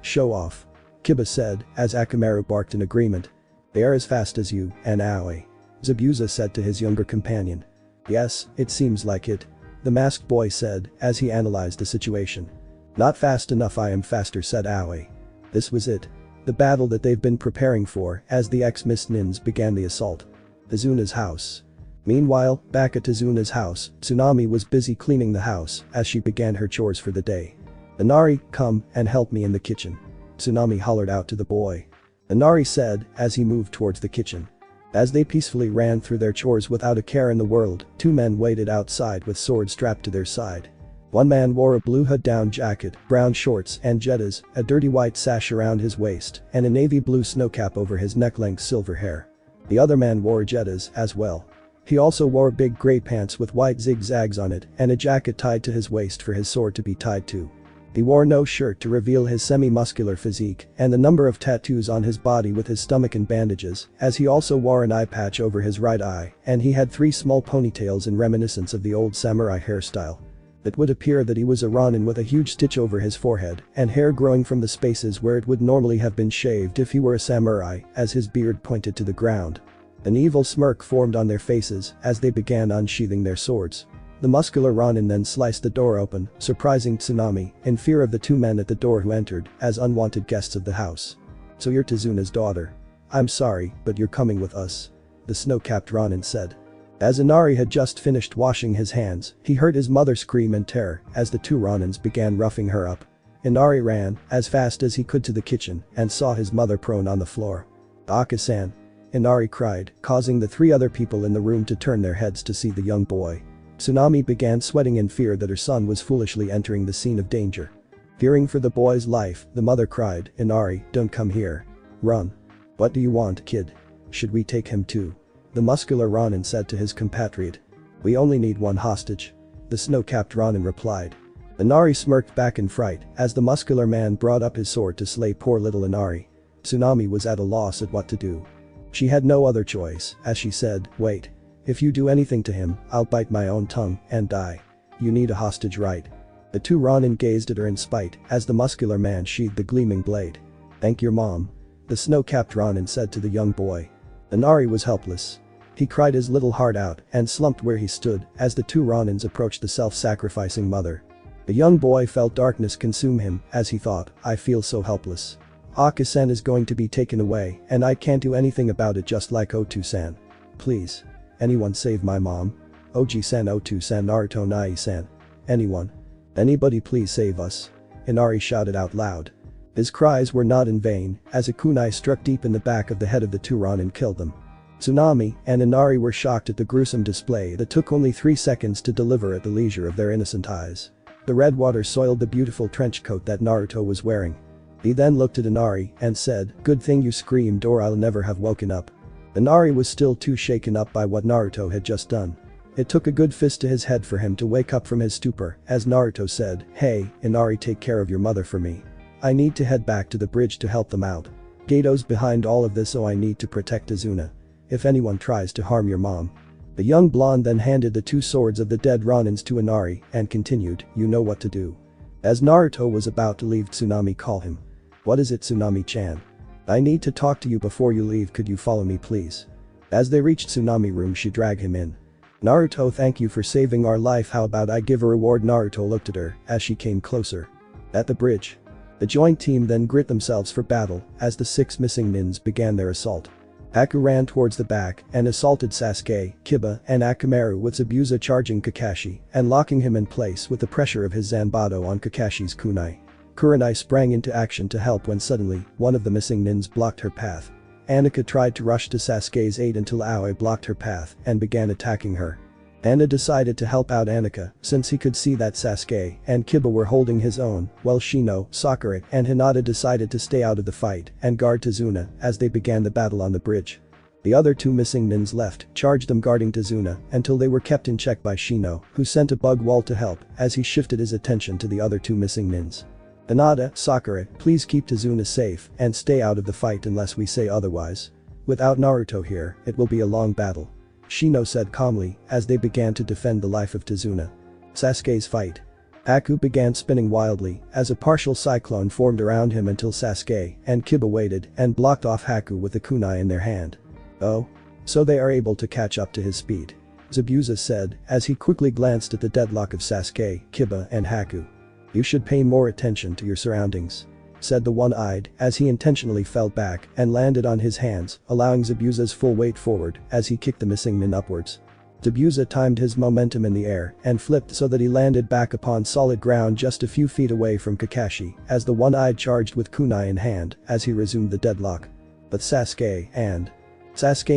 Show off. Kiba said as Akamaru barked in agreement. They are as fast as you and Aoi. Zabuza said to his younger companion. Yes, it seems like it. The masked boy said as he analyzed the situation. Not fast enough, I am faster, said Aoi. This was it. The battle that they've been preparing for as the ex-Mist Nins began the assault. Izuna's house. Meanwhile, back at Izuna's house, Tsunami was busy cleaning the house as she began her chores for the day. Inari, come and help me in the kitchen. Tsunami hollered out to the boy. Inari said as he moved towards the kitchen. As they peacefully ran through their chores without a care in the world, 2 men waited outside with swords strapped to their side. One man wore a blue hood-down jacket, brown shorts and jettas, a dirty white sash around his waist, and a navy blue snowcap over his neck-length silver hair. The other man wore jettas as well. He also wore big gray pants with white zigzags on it and a jacket tied to his waist for his sword to be tied to. He wore no shirt to reveal his semi-muscular physique and the number of tattoos on his body with his stomach and bandages, as he also wore an eye patch over his right eye, and he had 3 small ponytails in reminiscence of the old samurai hairstyle. It would appear that he was a Ronin with a huge stitch over his forehead and hair growing from the spaces where it would normally have been shaved if he were a samurai, as his beard pointed to the ground. An evil smirk formed on their faces as they began unsheathing their swords. The muscular Ronin then sliced the door open, surprising Tsunami, in fear of the 2 men at the door who entered as unwanted guests of the house. So you're Izuna's daughter. I'm sorry, but you're coming with us. The snow-capped Ronin said. As Inari had just finished washing his hands, he heard his mother scream in terror as the 2 Ronins began roughing her up. Inari ran as fast as he could to the kitchen and saw his mother prone on the floor. "Aka-san," Inari cried, causing the 3 other people in the room to turn their heads to see the young boy. Tsunami began sweating in fear that her son was foolishly entering the scene of danger. Fearing for the boy's life, the mother cried, "Inari, don't come here. Run." "What do you want, kid? Should we take him too?" the muscular Ronin said to his compatriot. "We only need one hostage," the snow-capped Ronin replied. Inari smirked back in fright as the muscular man brought up his sword to slay poor little Inari. Tsunami was at a loss at what to do. She had no other choice, as she said, "Wait. If you do anything to him, I'll bite my own tongue and die. You need a hostage, right?" The 2 Ronin gazed at her in spite as the muscular man sheathed the gleaming blade. "Thank your mom," the snow-capped Ronin said to the young boy. Inari was helpless. He cried his little heart out and slumped where he stood as the 2 Ronins approached the self-sacrificing mother. The young boy felt darkness consume him as he thought, "I feel so helpless. Aka-san is going to be taken away and I can't do anything about it, just like Otu-san. Please. Anyone save my mom? Oji-san, Otu-san, Naruto, Nai-san. Anyone. Anybody please save us." Inari shouted out loud. His cries were not in vain as a kunai struck deep in the back of the head of the 2 Ronin and killed them. Tsunami and Inari were shocked at the gruesome display that took only 3 seconds to deliver at the leisure of their innocent eyes. The red water soiled the beautiful trench coat that Naruto was wearing. He then looked at Inari and said, "Good thing you screamed or I'll never have woken up." Inari was still too shaken up by what Naruto had just done. It took a good fist to his head for him to wake up from his stupor as Naruto said, "Hey, Inari, take care of your mother for me. I need to head back to the bridge to help them out. Gato's behind all of this, so I need to protect Izuna. If anyone tries to harm your mom." The young blonde then handed the 2 swords of the dead Ronins to Inari and continued, "You know what to do." As Naruto was about to leave, Tsunami called him. "What is it, Tsunami-chan? I need to talk to you before you leave, could you follow me please?" As they reached Tsunami room, she dragged him in. "Naruto, thank you for saving our life, how about I give a reward?" Naruto looked at her as she came closer. At the bridge. The joint team then grit themselves for battle as the 6 missing nins began their assault. Haku ran towards the back and assaulted Sasuke, Kiba and Akamaru with Zabuza charging Kakashi and locking him in place with the pressure of his Zanbato on Kakashi's kunai. Kurenai sprang into action to help when suddenly, one of the missing nins blocked her path. Annika tried to rush to Sasuke's aid until Aoi blocked her path and began attacking her. Anna decided to help out Annika since he could see that Sasuke and Kiba were holding his own, while Shino, Sakura and Hinata decided to stay out of the fight and guard Tazuna as they began the battle on the bridge. The other 2 missing nins left, charged them guarding Tazuna until they were kept in check by Shino, who sent a bug wall to help as he shifted his attention to the other 2 missing nins. "Hinata, Sakura, please keep Tazuna safe and stay out of the fight unless we say otherwise. Without Naruto here, it will be a long battle," Shino said calmly as they began to defend the life of Tazuna. Sasuke's fight. Haku began spinning wildly as a partial cyclone formed around him until Sasuke and Kiba waited and blocked off Haku with the kunai in their hand. "Oh? So they are able to catch up to his speed," Zabuza said as he quickly glanced at the deadlock of Sasuke, Kiba and Haku. "You should pay more attention to your surroundings," said the one-eyed as he intentionally fell back and landed on his hands, allowing Zabuza's full weight forward as he kicked the missing nin upwards. Zabuza timed his momentum in the air and flipped so that he landed back upon solid ground just a few feet away from Kakashi as the one-eyed charged with kunai in hand as he resumed the deadlock. But Sasuke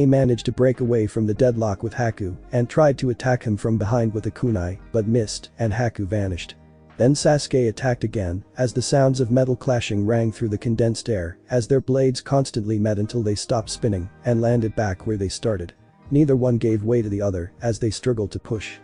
managed to break away from the deadlock with Haku and tried to attack him from behind with a kunai but missed and Haku vanished. Then Sasuke attacked again as the sounds of metal clashing rang through the condensed air as their blades constantly met until they stopped spinning and landed back where they started. Neither one gave way to the other as they struggled to push.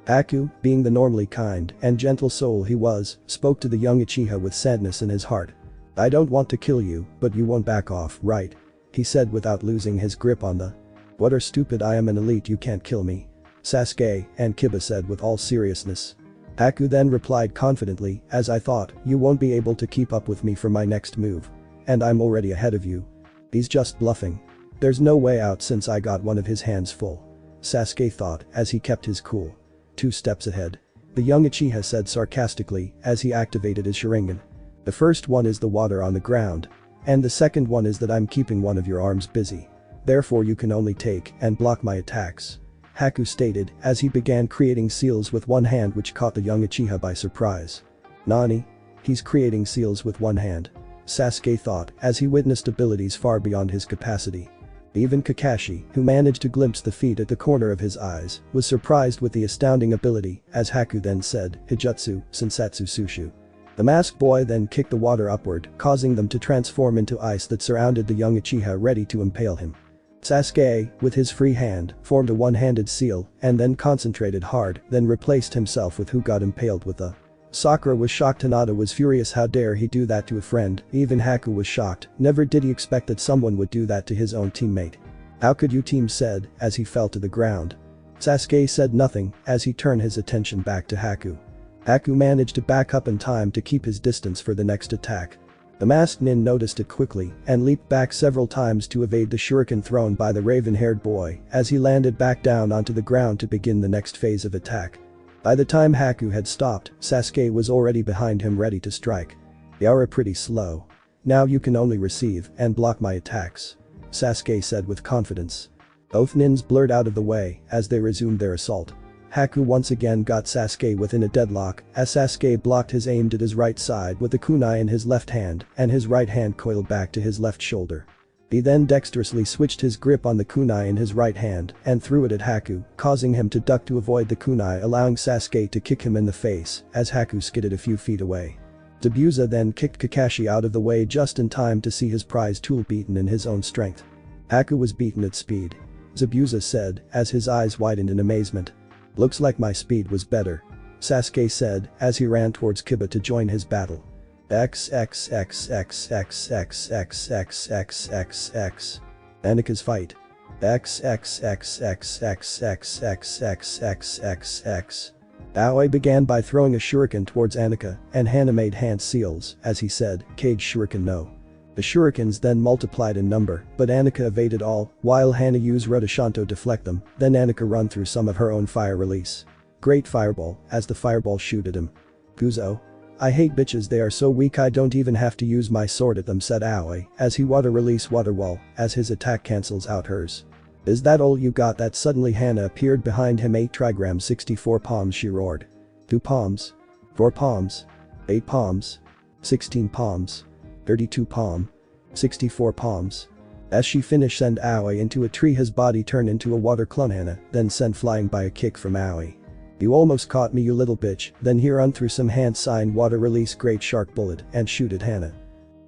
Haku, being the normally kind and gentle soul he was, spoke to the young Uchiha with sadness in his heart. "I don't want to kill you, but you won't back off, right?" he said without losing his grip on the "What are stupid, I am an elite, you can't kill me," Sasuke and Kiba said with all seriousness. Haku then replied confidently, "As I thought, you won't be able to keep up with me for my next move. And I'm already ahead of you. He's just bluffing. There's no way out since I got one of his hands full," Sasuke thought as he kept his cool. 2 steps ahead. The young Uchiha said sarcastically as he activated his Sharingan. "The first one is the water on the ground. And the second one is that I'm keeping one of your arms busy. Therefore you can only take and block my attacks," Haku stated as he began creating seals with one hand, which caught the young Uchiha by surprise. "Nani?" He's creating seals with one hand. Sasuke thought as he witnessed abilities far beyond his capacity. Even Kakashi, who managed to glimpse the feat at the corner of his eyes, was surprised with the astounding ability, as Haku then said, Hijutsu, Sensatsu Sushu. The masked boy then kicked the water upward, causing them to transform into ice that surrounded the young Uchiha ready to impale him. Sasuke, with his free hand, formed a one-handed seal and then concentrated hard, then replaced himself with who got impaled with a. Sakura was shocked. Hinata was furious. How dare he do that to a friend? Even Haku was shocked. Never did he expect that someone would do that to his own teammate. How could you? Team said as he fell to the ground. Sasuke said nothing as he turned his attention back to Haku. Haku managed to back up in time to keep his distance for the next attack. The masked nin noticed it quickly and leaped back several times to evade the shuriken thrown by the raven-haired boy as he landed back down onto the ground to begin the next phase of attack. By the time Haku had stopped, Sasuke was already behind him ready to strike. "You're pretty slow. Now you can only receive and block my attacks," Sasuke said with confidence. Both nins blurred out of the way as they resumed their assault. Haku once again got Sasuke within a deadlock as Sasuke blocked his aim at his right side with the kunai in his left hand and his right hand coiled back to his left shoulder. He then dexterously switched his grip on the kunai in his right hand and threw it at Haku, causing him to duck to avoid the kunai, allowing Sasuke to kick him in the face as Haku skidded a few feet away. Zabuza then kicked Kakashi out of the way just in time to see his prized tool beaten in his own strength. Haku was beaten at speed, Zabuza said as his eyes widened in amazement. "Looks like my speed was better," Sasuke said as he ran towards Kiba to join his battle. XXXXXXXXXXX. Anika's fight. XXXXXXXXXXX. Aoi began by throwing a shuriken towards Anika, and Hana made hand seals, as he said, "Cage shuriken no." The shurikens then multiplied in number, but Anika evaded all, while Hana used Rotoshanto to deflect them, then Anika run through some of her own fire release. Great fireball, as the fireball shoot at him. "Guzo. I hate bitches, they are so weak I don't even have to use my sword at them," said Aoi, as he water release water wall, as his attack cancels out hers. "Is that all you got?" That suddenly Hana appeared behind him. 8 trigrams 64 palms, she roared. 2 palms. 4 palms. 8 palms. 16 palms. 32 palm. 64 palms. As she finished send Aoi into a tree, his body turned into a water clone. Hana then sent flying by a kick from Aoi. "You almost caught me, you little bitch." Then he run through some hand sign water release great shark bullet and shoot at Hana.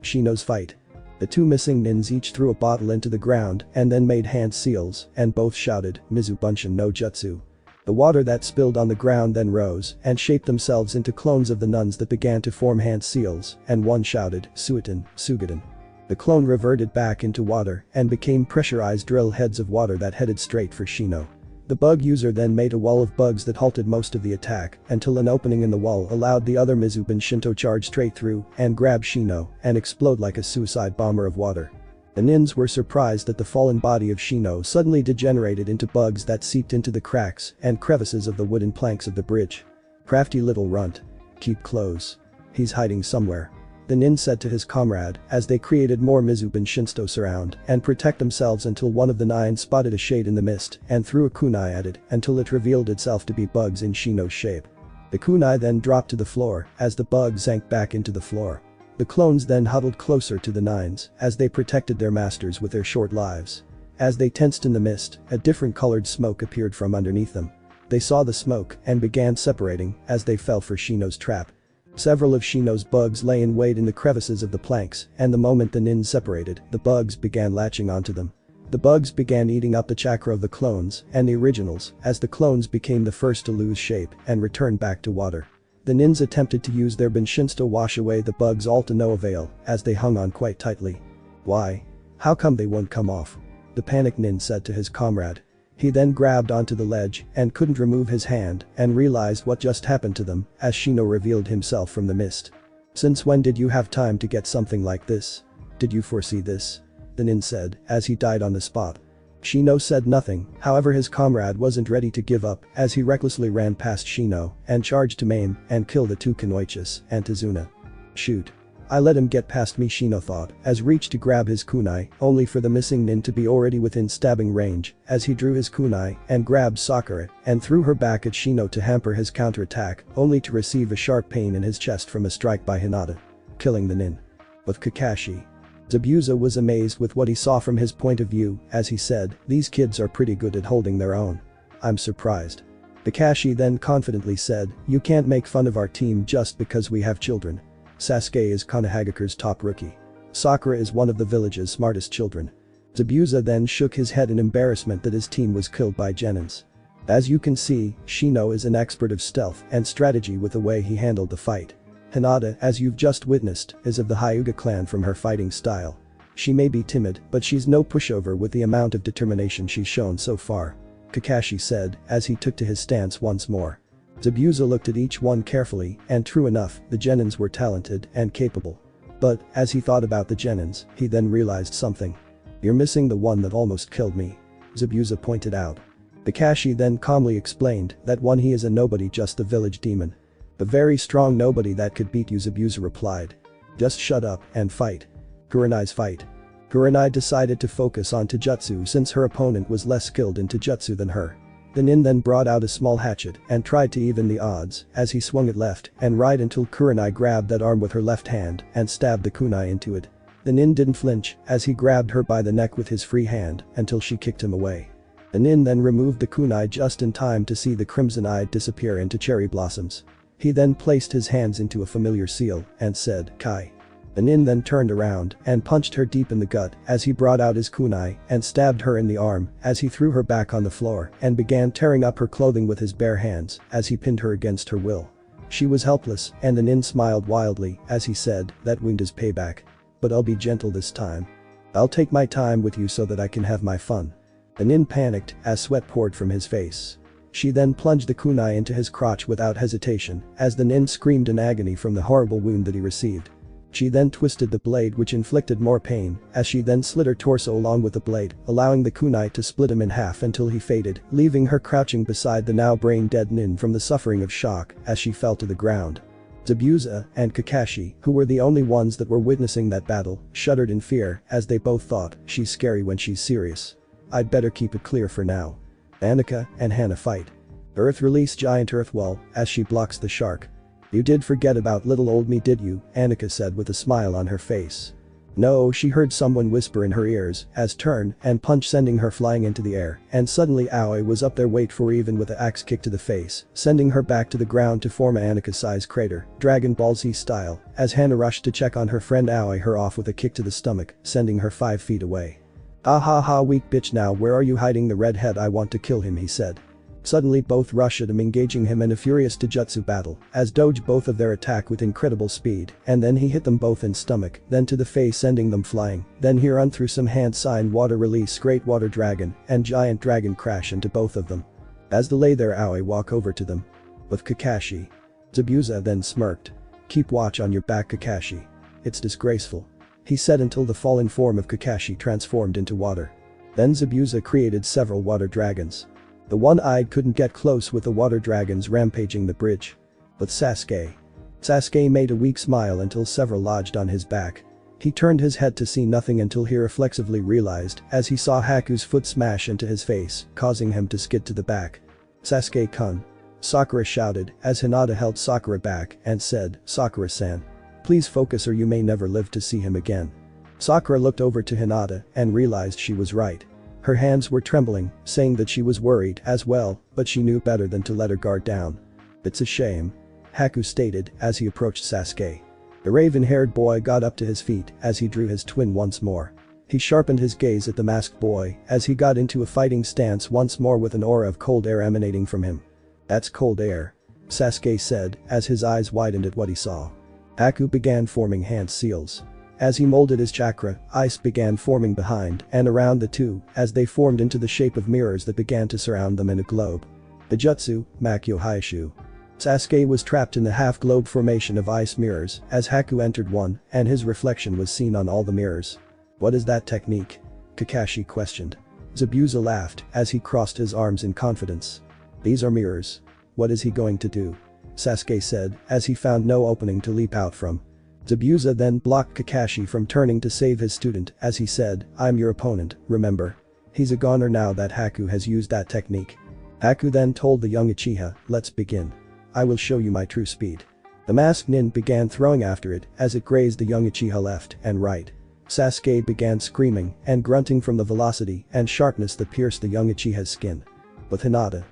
Shino's fight. The two missing nins each threw a bottle into the ground and then made hand seals and both shouted, "Mizu Bunshin no Jutsu." The water that spilled on the ground then rose and shaped themselves into clones of the nuns that began to form hand seals, and one shouted, "Suitin, Sugaden." The clone reverted back into water and became pressurized drill heads of water that headed straight for Shino. The bug user then made a wall of bugs that halted most of the attack until an opening in the wall allowed the other Mizu Bunshin to charge straight through and grab Shino and explode like a suicide bomber of water. The nins were surprised that the fallen body of Shino suddenly degenerated into bugs that seeped into the cracks and crevices of the wooden planks of the bridge. "Crafty little runt. Keep close. He's hiding somewhere," the nin said to his comrade as they created more Mizu Bunshin to surround and protect themselves until one of the 9 spotted a shade in the mist and threw a kunai at it until it revealed itself to be bugs in Shino's shape. The kunai then dropped to the floor as the bug sank back into the floor. The clones then huddled closer to the 9s as they protected their masters with their short lives. As they tensed in the mist, a different colored smoke appeared from underneath them. They saw the smoke and began separating as they fell for Shino's trap. Several of Shino's bugs lay in wait in the crevices of the planks, and the moment the nins separated, the bugs began latching onto them. The bugs began eating up the chakra of the clones and the originals as the clones became the first to lose shape and return back to water. The nins attempted to use their Bunshins to wash away the bugs, all to no avail as they hung on quite tightly. "Why? How come they won't come off?" the panicked nin said to his comrade. He then grabbed onto the ledge and couldn't remove his hand and realized what just happened to them as Shino revealed himself from the mist. "Since when did you have time to get something like this? Did you foresee this?" the nin said as he died on the spot. Shino said nothing, however his comrade wasn't ready to give up as he recklessly ran past Shino and charged to maim and kill the two Kunoichis and Tazuna. "Shoot." I let him get past me, Shino thought, as reached to grab his kunai, only for the missing nin to be already within stabbing range, as he drew his kunai and grabbed Sakura and threw her back at Shino to hamper his counterattack, only to receive a sharp pain in his chest from a strike by Hinata, killing the nin. With Kakashi. Zabuza was amazed with what he saw from his point of view, as he said, "These kids are pretty good at holding their own. I'm surprised." Kakashi then confidently said, "You can't make fun of our team just because we have children. Sasuke is Konohagakure's top rookie. Sakura is one of the village's smartest children." Zabuza then shook his head in embarrassment that his team was killed by genins. As you can see, Shino is an expert of stealth and strategy with the way he handled the fight. Hinata, as you've just witnessed, is of the Hyuga clan from her fighting style. She may be timid, but she's no pushover with the amount of determination she's shown so far. Kakashi said, as he took to his stance once more. Zabuza looked at each one carefully, and true enough, the genins were talented and capable. But, as he thought about the genins, he then realized something. "You're missing the one that almost killed me," Zabuza pointed out. Kakashi then calmly explained that one he is a nobody, just a village demon. "A very strong nobody that could beat you," Zabuza replied. "Just shut up and fight." Kurenai's fight. Kurenai decided to focus on Taijutsu since her opponent was less skilled in Taijutsu than her. The nin then brought out a small hatchet and tried to even the odds as he swung it left and right until Kurenai grabbed that arm with her left hand and stabbed the kunai into it. The nin didn't flinch as he grabbed her by the neck with his free hand until she kicked him away. The nin then removed the kunai just in time to see the crimson eye disappear into cherry blossoms. He then placed his hands into a familiar seal and said, "Kai." The nin then turned around and punched her deep in the gut as he brought out his kunai and stabbed her in the arm as he threw her back on the floor and began tearing up her clothing with his bare hands as he pinned her against her will. She was helpless and the nin smiled wildly as he said, "That wound is payback. But I'll be gentle this time. I'll take my time with you so that I can have my fun." The nin panicked as sweat poured from his face. She then plunged the kunai into his crotch without hesitation as the nin screamed in agony from the horrible wound that he received. She then twisted the blade, which inflicted more pain, as she then slit her torso along with the blade, allowing the kunai to split him in half until he faded, leaving her crouching beside the now brain-dead nin from the suffering of shock as she fell to the ground. Zabuza and Kakashi, who were the only ones that were witnessing that battle, shuddered in fear as they both thought, "She's scary when she's serious. I'd better keep it clear for now." Annika and Hana fight. Earth release giant earth wall as she blocks the shark. "You did forget about little old me, did you?" Annika said with a smile on her face. No, she heard someone whisper in her ears as turn and punch sending her flying into the air, and suddenly Aoi was up there, wait for even with an axe kick to the face, sending her back to the ground to form a Annika-sized crater, Dragon Ball Z style, as Hana rushed to check on her friend Aoi her off with a kick to the stomach, sending her 5 feet away. "Ah ha ha, weak bitch, now where are you hiding the redhead? I want to kill him," he said. Suddenly both rushed at him, engaging him in a furious taijutsu battle as dodged both of their attack with incredible speed, and then he hit them both in stomach, then to the face, sending them flying, then he run through some hand sign water release great water dragon and giant dragon crash into both of them. As they lay there, Aoi walk over to them. With Kakashi. Zabuza then smirked. "Keep watch on your back, Kakashi. It's disgraceful," he said until the fallen form of Kakashi transformed into water. Then Zabuza created several water dragons. The one-eyed couldn't get close with the water dragons rampaging the bridge. But Sasuke made a weak smile until several lodged on his back. He turned his head to see nothing until he reflexively realized as he saw Haku's foot smash into his face, causing him to skid to the back. "Sasuke-kun." Sakura shouted as Hinata held Sakura back and said, "Sakura-san. Please focus or you may never live to see him again." Sakura looked over to Hinata and realized she was right. Her hands were trembling, saying that she was worried as well, but she knew better than to let her guard down. "It's a shame," Haku stated as he approached Sasuke. The raven-haired boy got up to his feet as he drew his twin once more. He sharpened his gaze at the masked boy as he got into a fighting stance once more with an aura of cold air emanating from him. "That's cold air," Sasuke said as his eyes widened at what he saw. Haku began forming hand seals. As he molded his chakra, ice began forming behind and around the two as they formed into the shape of mirrors that began to surround them in a globe. The jutsu, Makyo Haishu. Sasuke was trapped in the half-globe formation of ice mirrors as Haku entered one and his reflection was seen on all the mirrors. "What is that technique?" Kakashi questioned. Zabuza laughed as he crossed his arms in confidence. "These are mirrors. What is he going to do?" Sasuke said as he found no opening to leap out from. Zabuza then blocked Kakashi from turning to save his student as he said, "I'm your opponent, remember? He's a goner now that Haku has used that technique." Haku then told the young Uchiha, "Let's begin. I will show you my true speed." The masked nin began throwing after it as it grazed the young Uchiha left and right. Sasuke began screaming and grunting from the velocity and sharpness that pierced the young Uchiha's skin. But Hinata.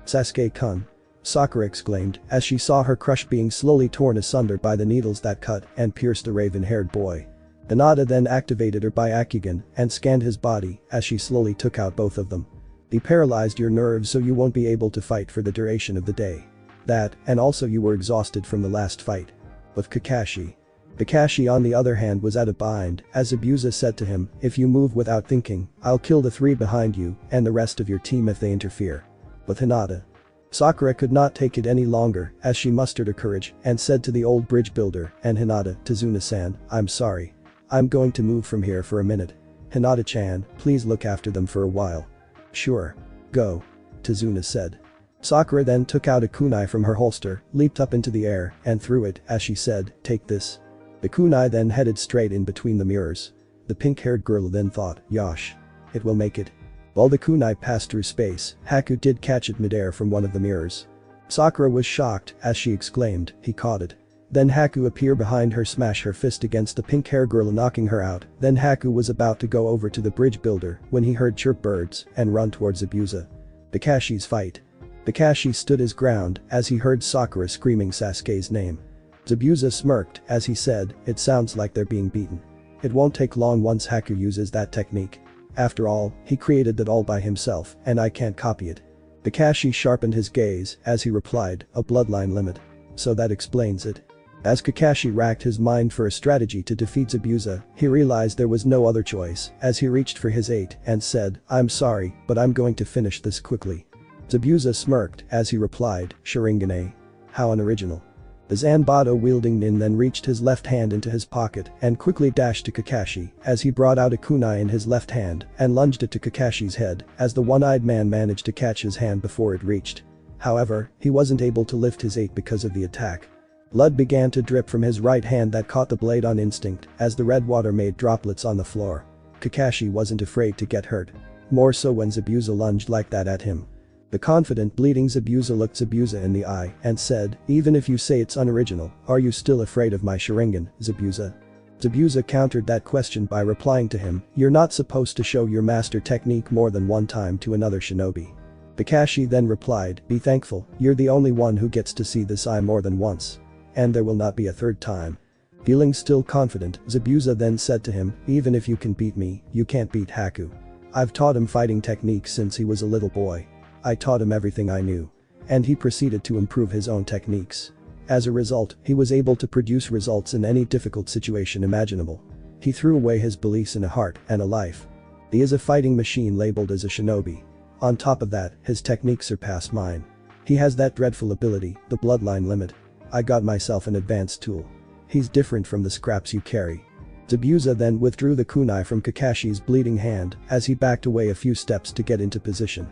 "Sasuke-kun!" Sakura exclaimed as she saw her crush being slowly torn asunder by the needles that cut and pierced the raven-haired boy. Hinata then activated her Byakugan and scanned his body as she slowly took out both of them. "He paralyzed your nerves so you won't be able to fight for the duration of the day. That, and also you were exhausted from the last fight." With Kakashi. Kakashi on the other hand was at a bind as Zabuza said to him, "If you move without thinking, I'll kill the 3 behind you and the rest of your team if they interfere." With Hinata. Sakura could not take it any longer as she mustered her courage and said to the old bridge builder and Hinata, "Tazuna-san, I'm sorry. I'm going to move from here for a minute. Hinata-chan, please look after them for a while." "Sure. Go." Tazuna said. Sakura then took out a kunai from her holster, leaped up into the air and threw it as she said, "Take this." The kunai then headed straight in between the mirrors. The pink-haired girl then thought, "Yosh. It will make it." While the kunai passed through space, Haku did catch it midair from one of the mirrors. Sakura was shocked as she exclaimed, "He caught it." Then Haku appeared behind her, smash her fist against the pink-haired girl knocking her out. Then Haku was about to go over to the bridge builder when he heard chirp birds and run towards Zabuza. Kakashi's fight. Kakashi stood his ground as he heard Sakura screaming Sasuke's name. Zabuza smirked as he said, "It sounds like they're being beaten. It won't take long once Haku uses that technique. After all, he created that all by himself and I can't copy it." Kakashi sharpened his gaze as he replied, "A bloodline limit. So that explains it." As Kakashi racked his mind for a strategy to defeat Zabuza, he realized there was no other choice as he reached for his 8 and said, "I'm sorry, but I'm going to finish this quickly." Zabuza smirked as he replied, "Sharingan. How unoriginal." The Zanbato-wielding nin then reached his left hand into his pocket and quickly dashed to Kakashi as he brought out a kunai in his left hand and lunged it to Kakashi's head as the one-eyed man managed to catch his hand before it reached. However, he wasn't able to lift his 8 because of the attack. Blood began to drip from his right hand that caught the blade on instinct as the red water made droplets on the floor. Kakashi wasn't afraid to get hurt. More so when Zabuza lunged like that at him. The confident bleeding Zabuza looked Zabuza in the eye and said, "Even if you say it's unoriginal, are you still afraid of my Sharingan, Zabuza?" Zabuza countered that question by replying to him, "You're not supposed to show your master technique more than one time to another shinobi." Kakashi then replied, "Be thankful, you're the only one who gets to see this eye more than once. And there will not be a third time." Feeling still confident, Zabuza then said to him, "Even if you can beat me, you can't beat Haku. I've taught him fighting techniques since he was a little boy. I taught him everything I knew." And he proceeded to improve his own techniques. As a result, he was able to produce results in any difficult situation imaginable. He threw away his beliefs in a heart and a life. He is a fighting machine labeled as a shinobi. On top of that, his techniques surpass mine. He has that dreadful ability, the bloodline limit. I got myself an advanced tool. He's different from the scraps you carry. Zabuza then withdrew the kunai from Kakashi's bleeding hand as he backed away a few steps to get into position.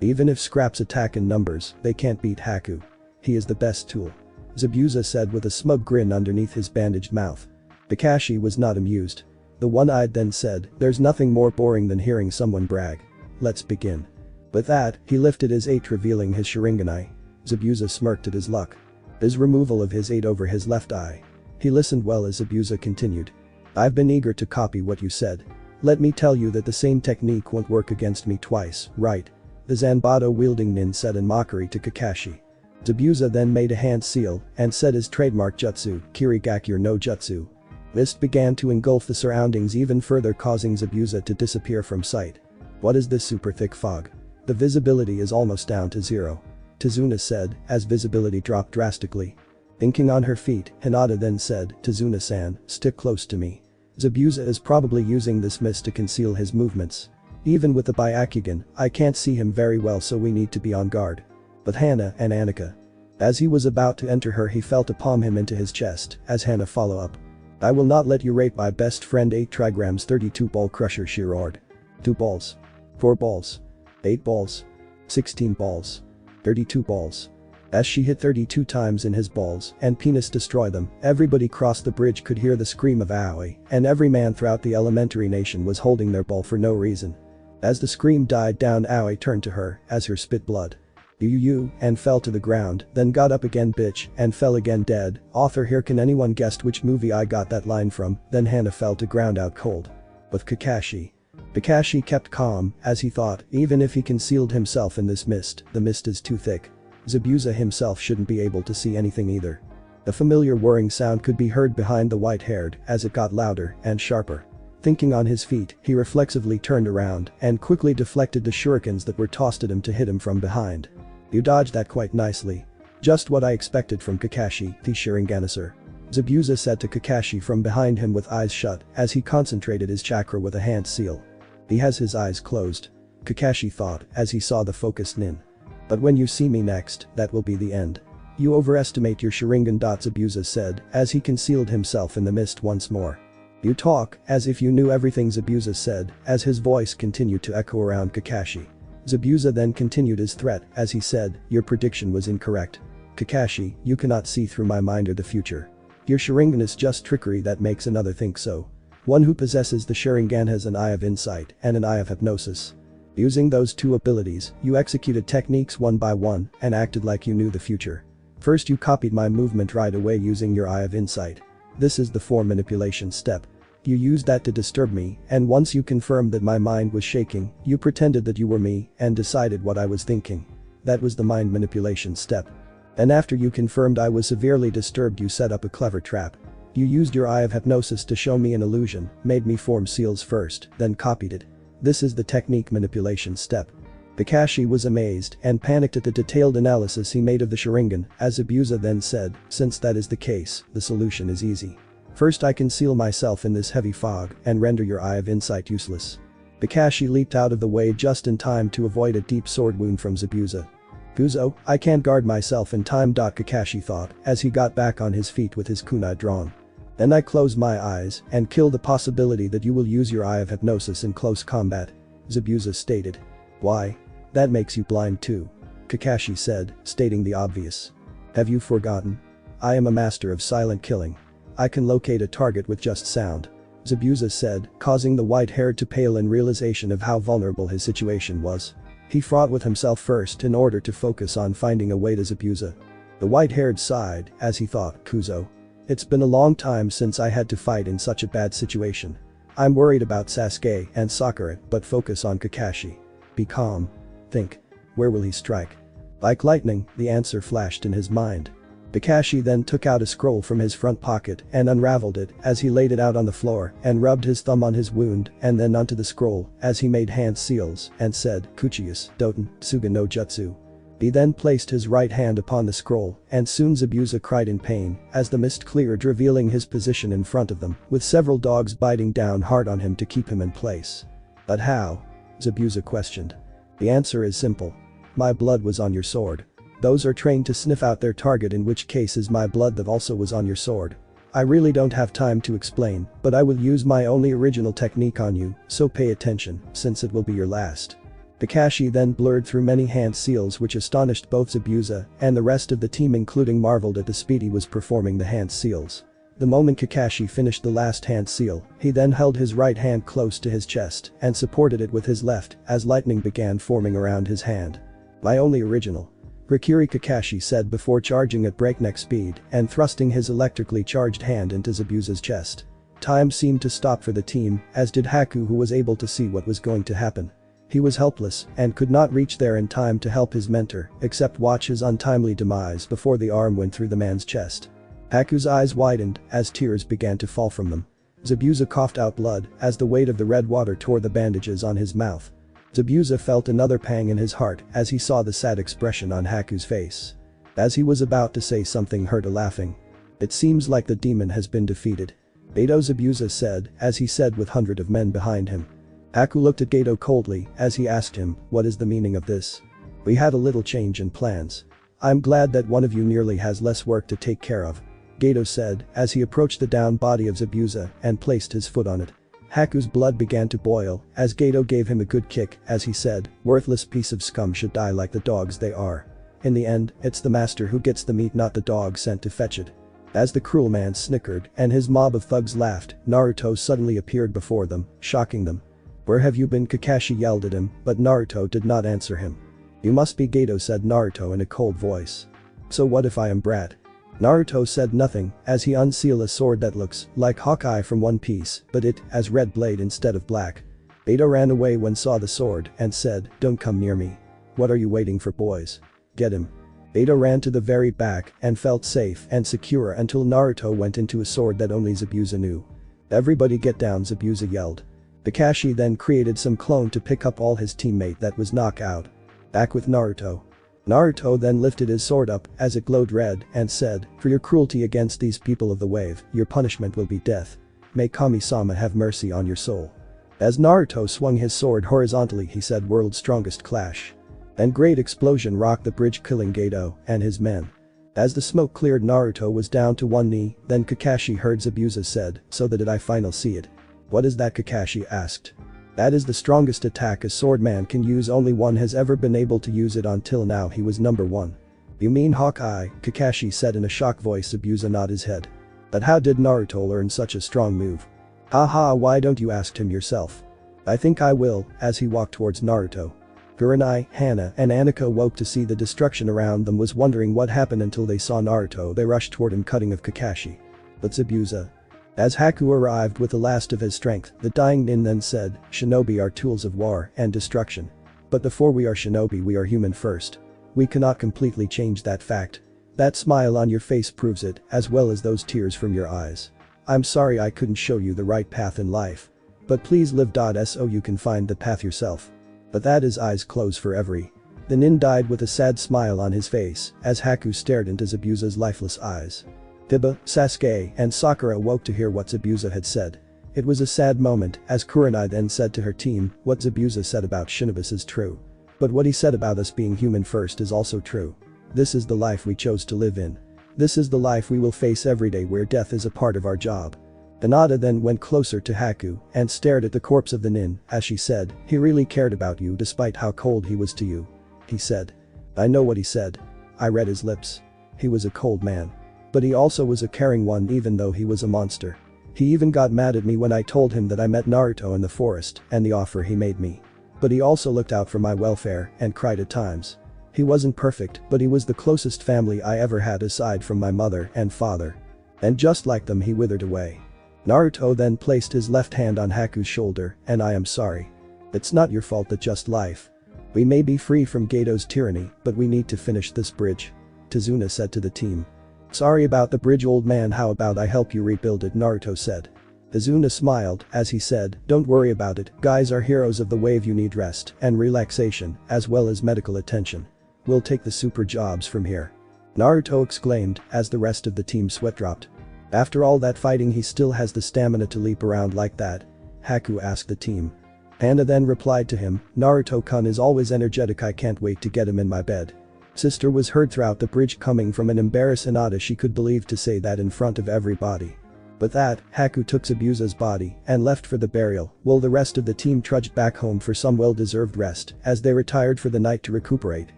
Even if scraps attack in numbers, they can't beat Haku. He is the best tool. Zabuza said with a smug grin underneath his bandaged mouth. Kakashi was not amused. The one-eyed then said, "There's nothing more boring than hearing someone brag. Let's begin." With that, he lifted his 8 revealing his Sharingan. Zabuza smirked at his luck. His removal of his 8 over his left eye. He listened well as Zabuza continued. "I've been eager to copy what you said. Let me tell you that the same technique won't work against me twice, right?" The Zanbato-wielding nin said in mockery to Kakashi. Zabuza then made a hand seal and said his trademark jutsu, Kirigakure no Jutsu. Mist began to engulf the surroundings even further, causing Zabuza to disappear from sight. "What is this super thick fog? The visibility is almost down to 0. Tazuna said as visibility dropped drastically. Thinking on her feet, Hinata then said, "Tazuna-san, stick close to me. Zabuza is probably using this mist to conceal his movements. Even with the Byakugan, I can't see him very well, so we need to be on guard." But Hana and Annika. As he was about to enter her, he felt a palm him into his chest as Hana follow up. "I will not let you rape my best friend." 8 trigrams 32 ball crusher, she roared. 2 balls. 4 balls. 8 balls. 16 balls. 32 balls. As she hit 32 times in his balls and penis destroy them, everybody across the bridge could hear the scream of Aoi, and every man throughout the elementary nation was holding their ball for no reason. As the scream died down, Aoi turned to her as her spit blood. You and fell to the ground, then got up again bitch and fell again dead. Author here, can anyone guessed which movie I got that line from? Then Hana fell to ground out cold. With Kakashi. Kakashi kept calm, as he thought, even if he concealed himself in this mist, the mist is too thick. Zabuza himself shouldn't be able to see anything either. A familiar whirring sound could be heard behind the white-haired as it got louder and sharper. Thinking on his feet, he reflexively turned around and quickly deflected the shurikens that were tossed at him to hit him from behind. You dodged that quite nicely. Just what I expected from Kakashi, the Sharinganizer. Zabuza said to Kakashi from behind him with eyes shut as he concentrated his chakra with a hand seal. He has his eyes closed. Kakashi thought as he saw the focused nin. But when you see me next, that will be the end. You overestimate your Sharingan. Zabuza said as he concealed himself in the mist once more. You talk as if you knew everything, Zabuza said as his voice continued to echo around Kakashi. Zabuza then continued his threat as he said, your prediction was incorrect. Kakashi, you cannot see through my mind or the future. Your Sharingan is just trickery that makes another think so. One who possesses the Sharingan has an eye of insight and an eye of hypnosis. Using those two abilities, you executed techniques one by one and acted like you knew the future. First, you copied my movement right away using your eye of insight. This is the form manipulation step. You used that to disturb me, and once you confirmed that my mind was shaking, you pretended that you were me and decided what I was thinking. That was the mind manipulation step. And after you confirmed I was severely disturbed, you set up a clever trap. You used your eye of hypnosis to show me an illusion, made me form seals first, then copied it. This is the technique manipulation step. Kakashi was amazed and panicked at the detailed analysis he made of the Sharingan, as Zabuza then said, since that is the case, the solution is easy. First, I conceal myself in this heavy fog and render your eye of insight useless. Kakashi leaped out of the way just in time to avoid a deep sword wound from Zabuza. Kuzo, I can't guard myself in time. Kakashi thought as he got back on his feet with his kunai drawn. Then I close my eyes and kill the possibility that you will use your eye of hypnosis in close combat. Zabuza stated. Why? That makes you blind too. Kakashi said, stating the obvious. Have you forgotten? I am a master of silent killing. I can locate a target with just sound. Zabuza said, causing the white-haired to pale in realization of how vulnerable his situation was. He fought with himself first in order to focus on finding a way to Zabuza. The white-haired sighed as he thought, Kuzo. It's been a long time since I had to fight in such a bad situation. I'm worried about Sasuke and Sakura, but focus on Kakashi. Be calm. Think. Where will he strike? Like lightning, the answer flashed in his mind. Kakashi then took out a scroll from his front pocket and unraveled it as he laid it out on the floor and rubbed his thumb on his wound and then onto the scroll as he made hand seals and said, Kuchiyus, Doten, Tsuga no Jutsu. He then placed his right hand upon the scroll and soon Zabuza cried in pain as the mist cleared, revealing his position in front of them with several dogs biting down hard on him to keep him in place. But how? Zabuza questioned. The answer is simple. My blood was on your sword. Those are trained to sniff out their target, in which case is my blood that also was on your sword. I really don't have time to explain, but I will use my only original technique on you, so pay attention, since it will be your last. Kakashi then blurred through many hand seals which astonished both Zabuza and the rest of the team, including marveled at the speed he was performing the hand seals. The moment Kakashi finished the last hand seal, he then held his right hand close to his chest and supported it with his left as lightning began forming around his hand. My only original. Rikiri, Kakashi said before charging at breakneck speed and thrusting his electrically charged hand into Zabuza's chest. Time seemed to stop for the team, as did Haku, who was able to see what was going to happen. He was helpless and could not reach there in time to help his mentor except watch his untimely demise before the arm went through the man's chest. Haku's eyes widened as tears began to fall from them. Zabuza coughed out blood as the weight of the red water tore the bandages on his mouth. Zabuza felt another pang in his heart as he saw the sad expression on Haku's face. As he was about to say something, heard a laughing. It seems like the demon has been defeated. Gato, Zabuza said as he said with hundreds of men behind him. Haku looked at Gato coldly as he asked him, what is the meaning of this? We had a little change in plans. I'm glad that one of you nearly has less work to take care of. Gato said as he approached the down body of Zabuza and placed his foot on it. Haku's blood began to boil as Gato gave him a good kick as he said, worthless piece of scum should die like the dogs they are. In the end, it's the master who gets the meat, not the dog sent to fetch it. As the cruel man snickered and his mob of thugs laughed, Naruto suddenly appeared before them, shocking them. "Where have you been?" Kakashi yelled at him, but Naruto did not answer him. "You must be Gato," said Naruto in a cold voice. "So what if I am Brat?" Naruto said nothing as he unsealed a sword that looks like Hawkeye from One Piece, but it has red blade instead of black. Gato ran away when saw the sword and said, "Don't come near me. What are you waiting for, boys? Get him." Gato ran to the very back and felt safe and secure until Naruto went into a sword that only Zabuza knew. "Everybody get down," Zabuza yelled. Kakashi then created some clone to pick up all his teammate that was knocked out. Back with Naruto. Naruto then lifted his sword up as it glowed red and said, "For your cruelty against these people of the wave, your punishment will be death. May Kami-sama have mercy on your soul." As Naruto swung his sword horizontally, he said, "World's strongest clash." Then great explosion rocked the bridge, killing Gato and his men. As the smoke cleared, Naruto was down to one knee, then Kakashi heard Zabuza said, "So that did I finally see it." "What is that?" Kakashi asked. "That is the strongest attack a swordman can use. Only one has ever been able to use it until now. He was number one." "You mean Hawkeye?" Kakashi said in a shocked voice. Zabuza nodded his head. "But how did Naruto learn such a strong move?" "Haha, why don't you ask him yourself?" "I think I will," as he walked towards Naruto. Kurenai, Hana and Aniko woke to see the destruction around them, was wondering what happened until they saw Naruto. They rushed toward him, cutting of Kakashi. But Zabuza. As Haku arrived with the last of his strength, the dying nin then said, "Shinobi are tools of war and destruction. But before we are shinobi, we are human first. We cannot completely change that fact. That smile on your face proves it, as well as those tears from your eyes. I'm sorry I couldn't show you the right path in life. But please live so you can find the path yourself." But that his eyes closed forever. The nin died with a sad smile on his face as Haku stared into Zabuza's lifeless eyes. Tiba, Sasuke and Sakura woke to hear what Zabuza had said. It was a sad moment as Kurenai then said to her team, "What Zabuza said about shinobis is true. But what he said about us being human first is also true. This is the life we chose to live in. This is the life we will face every day, where death is a part of our job." Hinata then went closer to Haku and stared at the corpse of the nin as she said, "He really cared about you despite how cold he was to you." He said. "I know what he said. I read his lips. He was a cold man. But he also was a caring one, even though he was a monster. He even got mad at me when I told him that I met Naruto in the forest and the offer he made me. But he also looked out for my welfare and cried at times. He wasn't perfect, but he was the closest family I ever had aside from my mother and father. And just like them, he withered away." Naruto then placed his left hand on Haku's shoulder, "And I am sorry. It's not your fault, that just life. We may be free from Gato's tyranny, but we need to finish this bridge," Tazuna said to the team. "Sorry about the bridge, old man. How about I help you rebuild it?" Naruto said. Tazuna smiled as he said, "Don't worry about it. Guys are heroes of the wave. You need rest and relaxation as well as medical attention. We'll take the super jobs from here," Naruto exclaimed as the rest of the team sweat dropped. "After all that fighting, he still has the stamina to leap around like that?" Haku asked the team. Hana then replied to him, "Naruto-kun is always energetic. I can't wait to get him in my bed." Sister was heard throughout the bridge coming from an embarrassed Hinata. She could believe to say that in front of everybody. But that, Haku took Zabuza's body and left for the burial, while the rest of the team trudged back home for some well-deserved rest as they retired for the night to recuperate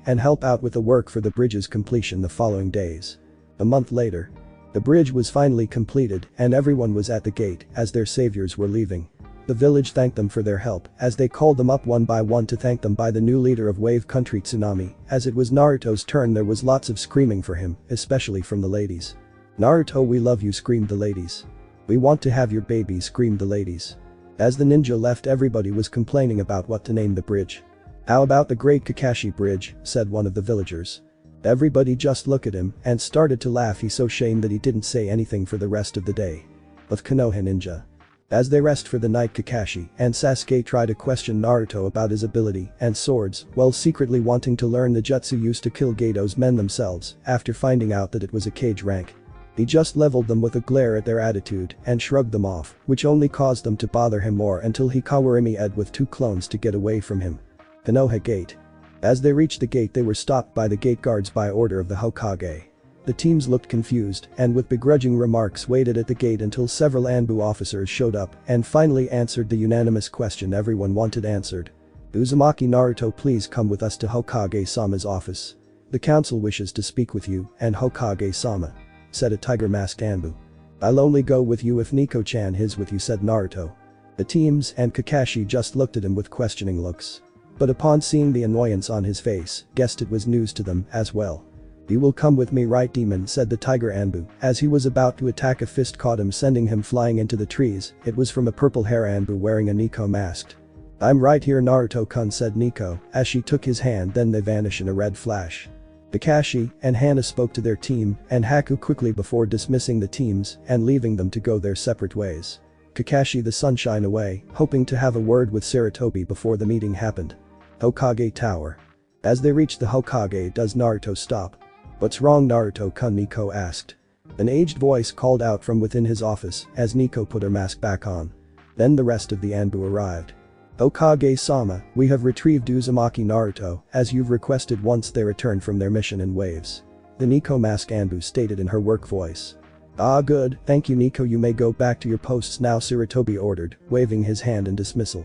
and help out with the work for the bridge's completion the following days. A month later. The bridge was finally completed and everyone was at the gate as their saviors were leaving. The village thanked them for their help as they called them up one by one to thank them by the new leader of Wave Country, Tsunami. As it was Naruto's turn, there was lots of screaming for him, especially from the ladies. "Naruto, we love you," screamed the ladies. "We want to have your baby," screamed the ladies. As the ninja left, everybody was complaining about what to name the bridge. "How about the Great Kakashi Bridge?" said one of the villagers. Everybody just looked at him and started to laugh. He's so ashamed that he didn't say anything for the rest of the day. Of Konoha Ninja. As they rest for the night, Kakashi and Sasuke try to question Naruto about his ability and swords while secretly wanting to learn the jutsu used to kill Gato's men themselves after finding out that it was a Kage rank. He just leveled them with a glare at their attitude and shrugged them off, which only caused them to bother him more until he Kawarimi Ed with 2 clones to get away from him. Konoha Gate. As they reached the gate, they were stopped by the gate guards by order of the Hokage. The teams looked confused and with begrudging remarks waited at the gate until several Anbu officers showed up and finally answered the unanimous question everyone wanted answered. "Uzumaki, Naruto, please come with us to Hokage-sama's office. "The council wishes to speak with you and Hokage-sama," said a tiger-masked Anbu. "I'll only go with you if Nico-chan is with you," said Naruto. The teams and Kakashi just looked at him with questioning looks. But upon seeing the annoyance on his face, guessed it was news to them as well. "You will come with me, right, demon?" said the tiger Anbu. As he was about to attack, a fist caught him, sending him flying into the trees. It was from a purple hair Anbu wearing a Nico mask. "I'm right here, Naruto-kun," said Nico as she took his hand, then they vanish in a red flash. Kakashi and Hana spoke to their team and Haku quickly before dismissing the teams and leaving them to go their separate ways. Kakashi the sunshine away, hoping to have a word with Sarutobi before the meeting happened. Hokage Tower. As they reach the Hokage, does Naruto stop? "What's wrong, Naruto-kun?" Nico asked. An aged voice called out from within his office as Nico put her mask back on. Then the rest of the Anbu arrived. "Hokage-sama, we have retrieved Uzumaki Naruto, as you've requested once they returned from their mission in waves," the Nico mask Anbu stated in her work voice. "Ah, good, thank you, Nico, you may go back to your posts now," Sarutobi ordered, waving his hand in dismissal.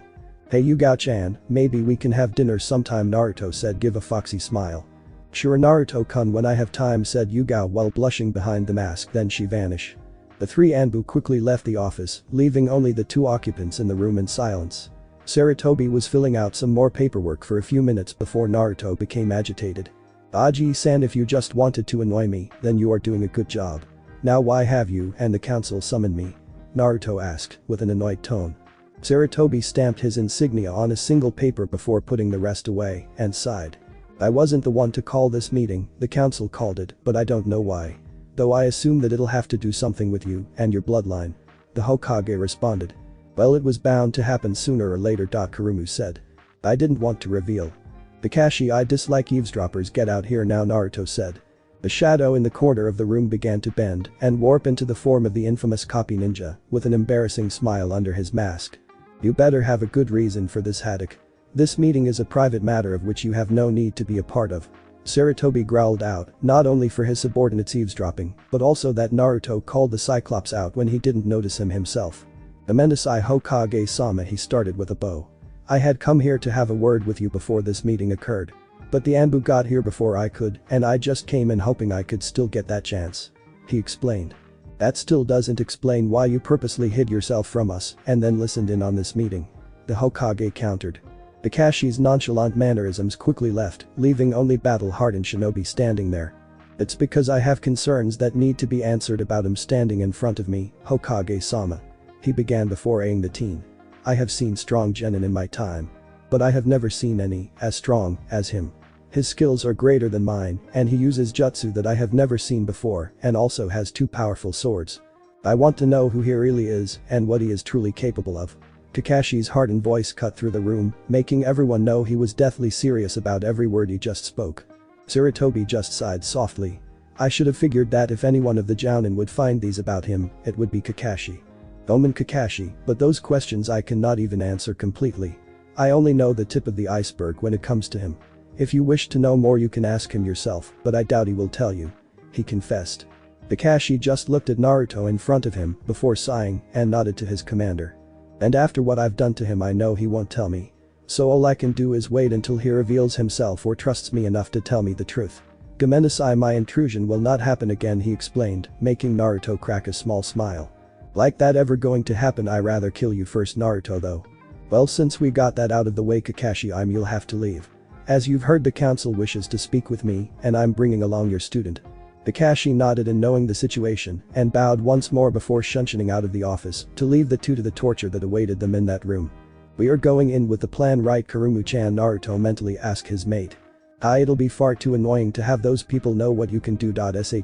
"Hey Yugao-chan, maybe we can have dinner sometime," Naruto said, give a foxy smile. "Sure, Naruto-kun, when I have time," said Yugao while blushing behind the mask, then she vanished. The three Anbu quickly left the office, leaving only the two occupants in the room in silence. Sarutobi was filling out some more paperwork for a few minutes before Naruto became agitated. "Aji-san, if you just wanted to annoy me, then you are doing a good job. Now why have you and the council summoned me?" Naruto asked, with an annoyed tone. Sarutobi stamped his insignia on a single paper before putting the rest away and sighed. "I wasn't the one to call this meeting, the council called it, but I don't know why. Though I assume that it'll have to do something with you and your bloodline," the Hokage responded. "Well, it was bound to happen sooner or later," Kurumu said. "I didn't want to reveal." "Kakashi, I dislike eavesdroppers, get out here now," Naruto said. The shadow in the corner of the room began to bend and warp into the form of the infamous copy ninja, with an embarrassing smile under his mask. "You better have a good reason for this, Haddock. This meeting is a private matter of which you have no need to be a part of," Sarutobi growled out, not only for his subordinates eavesdropping, but also that Naruto called the Cyclops out when he didn't notice him himself. "Amendasai Hokage-sama," he started with a bow. "I had come here to have a word with you before this meeting occurred. But the Anbu got here before I could, and I just came in hoping I could still get that chance," he explained. "That still doesn't explain why you purposely hid yourself from us and then listened in on this meeting," the Hokage countered. Kakashi's nonchalant mannerisms quickly left, leaving only battle-hardened shinobi standing there. "It's because I have concerns that need to be answered about him standing in front of me, Hokage-sama," he began before aiding the teen. "I have seen strong genin in my time. But I have never seen any as strong as him. His skills are greater than mine, and he uses jutsu that I have never seen before and also has two powerful swords. I want to know who he really is and what he is truly capable of." Kakashi's hardened voice cut through the room, making everyone know he was deathly serious about every word he just spoke. Sarutobi just sighed softly. "I should have figured that if anyone of the Jounin would find these about him, it would be Kakashi. Omen Kakashi, but those questions I cannot even answer completely. I only know the tip of the iceberg when it comes to him. If you wish to know more, you can ask him yourself, but I doubt he will tell you," he confessed. Kakashi just looked at Naruto in front of him before sighing and nodded to his commander. "And after what I've done to him, I know he won't tell me. So all I can do is wait until he reveals himself or trusts me enough to tell me the truth. Gomendasai, my intrusion will not happen again," he explained, making Naruto crack a small smile. "Like that ever going to happen? I rather kill you first, Naruto, though." "Well, since we got that out of the way, Kakashi, you'll have to leave. As you've heard, the council wishes to speak with me and I'm bringing along your student." Kakashi nodded in knowing the situation and bowed once more before shunning out of the office to leave the two to the torture that awaited them in that room. "We are going in with the plan, right, Kurumu-chan?" Naruto mentally asked his mate. It'll be far too annoying to have those people know what you can do."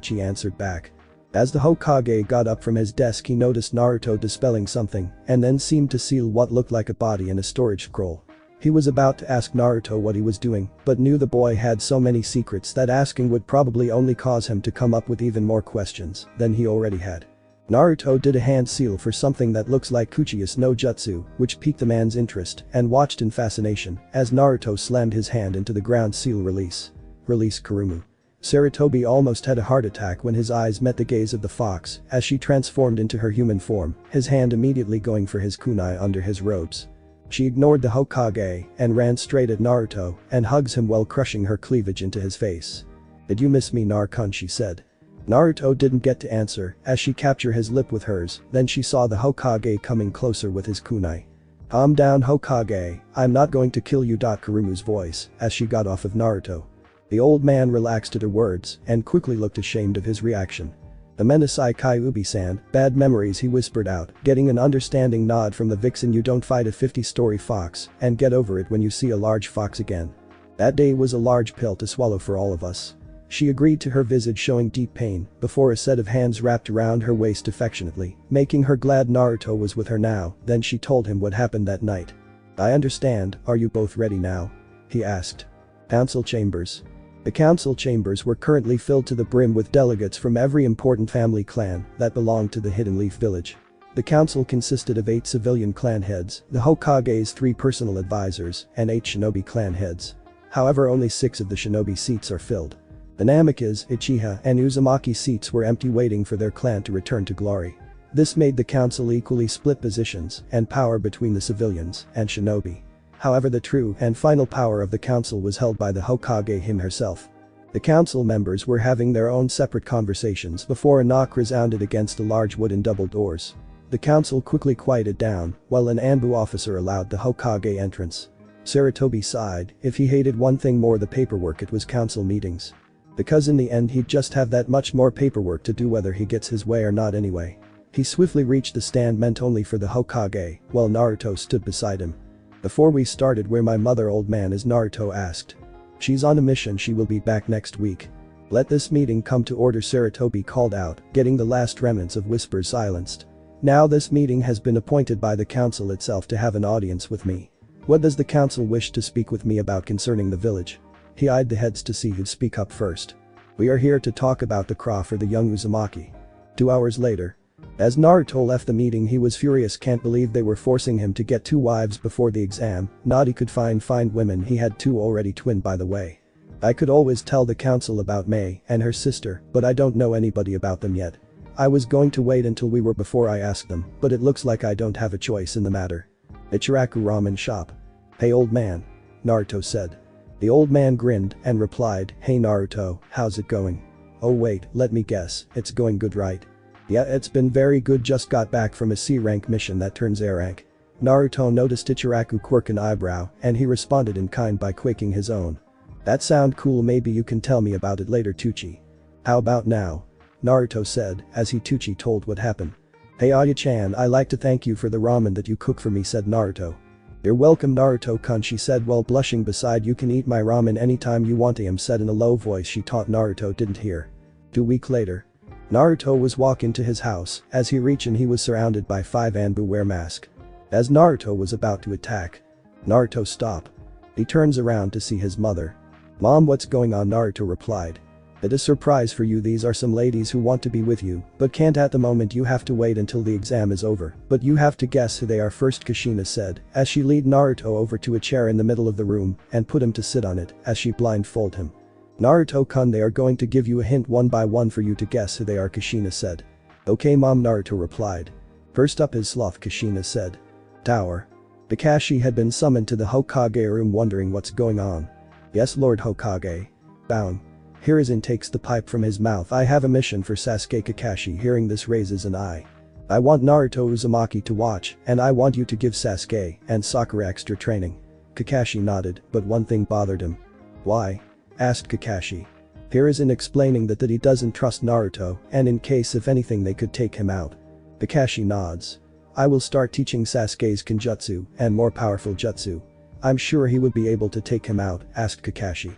He answered back. As the Hokage got up from his desk, he noticed Naruto dispelling something and then seemed to seal what looked like a body in a storage scroll. He was about to ask Naruto what he was doing, but knew the boy had so many secrets that asking would probably only cause him to come up with even more questions than he already had. Naruto did a hand seal for something that looks like Kuchiyas no Jutsu, which piqued the man's interest, and watched in fascination as Naruto slammed his hand into the ground seal. Release Kurumu." Sarutobi almost had a heart attack when his eyes met the gaze of the fox as she transformed into her human form, his hand immediately going for his kunai under his robes. She ignored the Hokage and ran straight at Naruto and hugs him while crushing her cleavage into his face. Did you miss me, Nar-kun, she said. Naruto didn't get to answer as she captured his lip with hers, then she saw the Hokage coming closer with his kunai. Calm down, Hokage, I'm not going to kill you. Kurumu's voice as she got off of Naruto. The old man relaxed at her words and quickly looked ashamed of his reaction. The Menasai Kyuubi-san, bad memories, he whispered out, getting an understanding nod from the vixen. You don't fight a 50-story fox and get over it when you see a large fox again. That day was a large pill to swallow for all of us. She agreed to her visage, showing deep pain before a set of hands wrapped around her waist affectionately, making her glad Naruto was with her now. Then she told him what happened that night. I understand, are you both ready now? He asked. Council chambers. The council chambers were currently filled to the brim with delegates from every important family clan that belonged to the Hidden Leaf village. The council consisted of 8 civilian clan heads, the Hokage's 3 personal advisors, and 8 shinobi clan heads. However, only 6 of the shinobi seats are filled. The Namikaze, Uchiha, and Uzumaki seats were empty, waiting for their clan to return to glory. This made the council equally split positions and power between the civilians and shinobi. However, the true and final power of the council was held by the Hokage herself. The council members were having their own separate conversations before a knock resounded against the large wooden double doors. The council quickly quieted down while an Anbu officer allowed the Hokage entrance. Sarutobi sighed. If he hated one thing more, the paperwork, it was council meetings. Because in the end he'd just have that much more paperwork to do whether he gets his way or not anyway. He swiftly reached the stand meant only for the Hokage while Naruto stood beside him. Before we started, where my mother, old man, is? Naruto asked. She's on a mission, she will be back next week. Let this meeting come to order, Sarutobi called out, getting the last remnants of whispers silenced. Now this meeting has been appointed by the council itself to have an audience with me. What does the council wish to speak with me about concerning the village? He eyed the heads to see who'd speak up first. We are here to talk about the craw for the young Uzumaki. 2 hours later. As Naruto left the meeting, he was furious. Can't believe they were forcing him to get 2 wives before the exam. Not he could find women, he had 2 already, twin by the way. I could always tell the council about Mei and her sister, but I don't know anybody about them yet. I was going to wait until we were before I asked them, but it looks like I don't have a choice in the matter. Ichiraku ramen shop. Hey old man. Naruto said. The old man grinned and replied, hey Naruto, how's it going? Oh wait, let me guess, it's going good, right? Yeah, it's been very good, just got back from a C-rank mission that turns A rank. Naruto noticed Ichiraku quirk an eyebrow and he responded in kind by quaking his own. That sound cool, maybe you can tell me about it later, Tuchi. How about now? Naruto said as Tuchi told what happened. Hey Aya-chan, I like to thank you for the ramen that you cook for me, said Naruto. You're welcome, Naruto-kun, she said while blushing. Beside, you can eat my ramen anytime you want, Am said in a low voice she thought Naruto didn't hear. 2 weeks later. Naruto was walking to his house. As he reached in, he was surrounded by 5 Anbu wear mask. As Naruto was about to attack. Naruto stop. He turns around to see his mother. Mom, what's going on? Naruto replied. It is a surprise for you. These are some ladies who want to be with you, but can't at the moment. You have to wait until the exam is over, but you have to guess who they are first, Kushina said as she led Naruto over to a chair in the middle of the room and put him to sit on it as she blindfolded him. Naruto-kun, they are going to give you a hint one by one for you to guess who they are, Kushina said. Okay mom, Naruto replied. First up is Sloth, Kushina said. Tower. Kakashi had been summoned to the Hokage room, wondering what's going on. Yes, Lord Hokage. Bowing. Hiruzen takes the pipe from his mouth. I have a mission for Sasuke. Kakashi hearing this raises an eye. I want Naruto Uzumaki to watch, and I want you to give Sasuke and Sakura extra training. Kakashi nodded, but one thing bothered him. Why? Asked Kakashi. Hiruzen explaining that he doesn't trust Naruto, and in case if anything they could take him out. Kakashi nods. I will start teaching Sasuke's Kenjutsu and more powerful jutsu. I'm sure he would be able to take him out, asked Kakashi.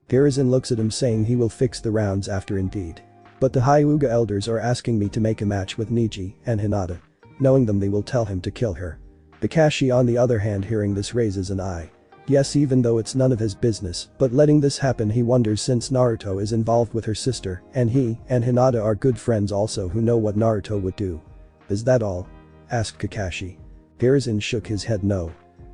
Hiruzen looks at him saying he will fix the rounds after indeed. But the Hyuga elders are asking me to make a match with Neji and Hinata. Knowing them, they will tell him to kill her. Kakashi on the other hand hearing this raises an eye. Yes, even though it's none of his business, but letting this happen he wonders since Naruto is involved with her sister and he and Hinata are good friends also who know what Naruto would do. Is that all? Asked Kakashi. Hiruzen shook his head no.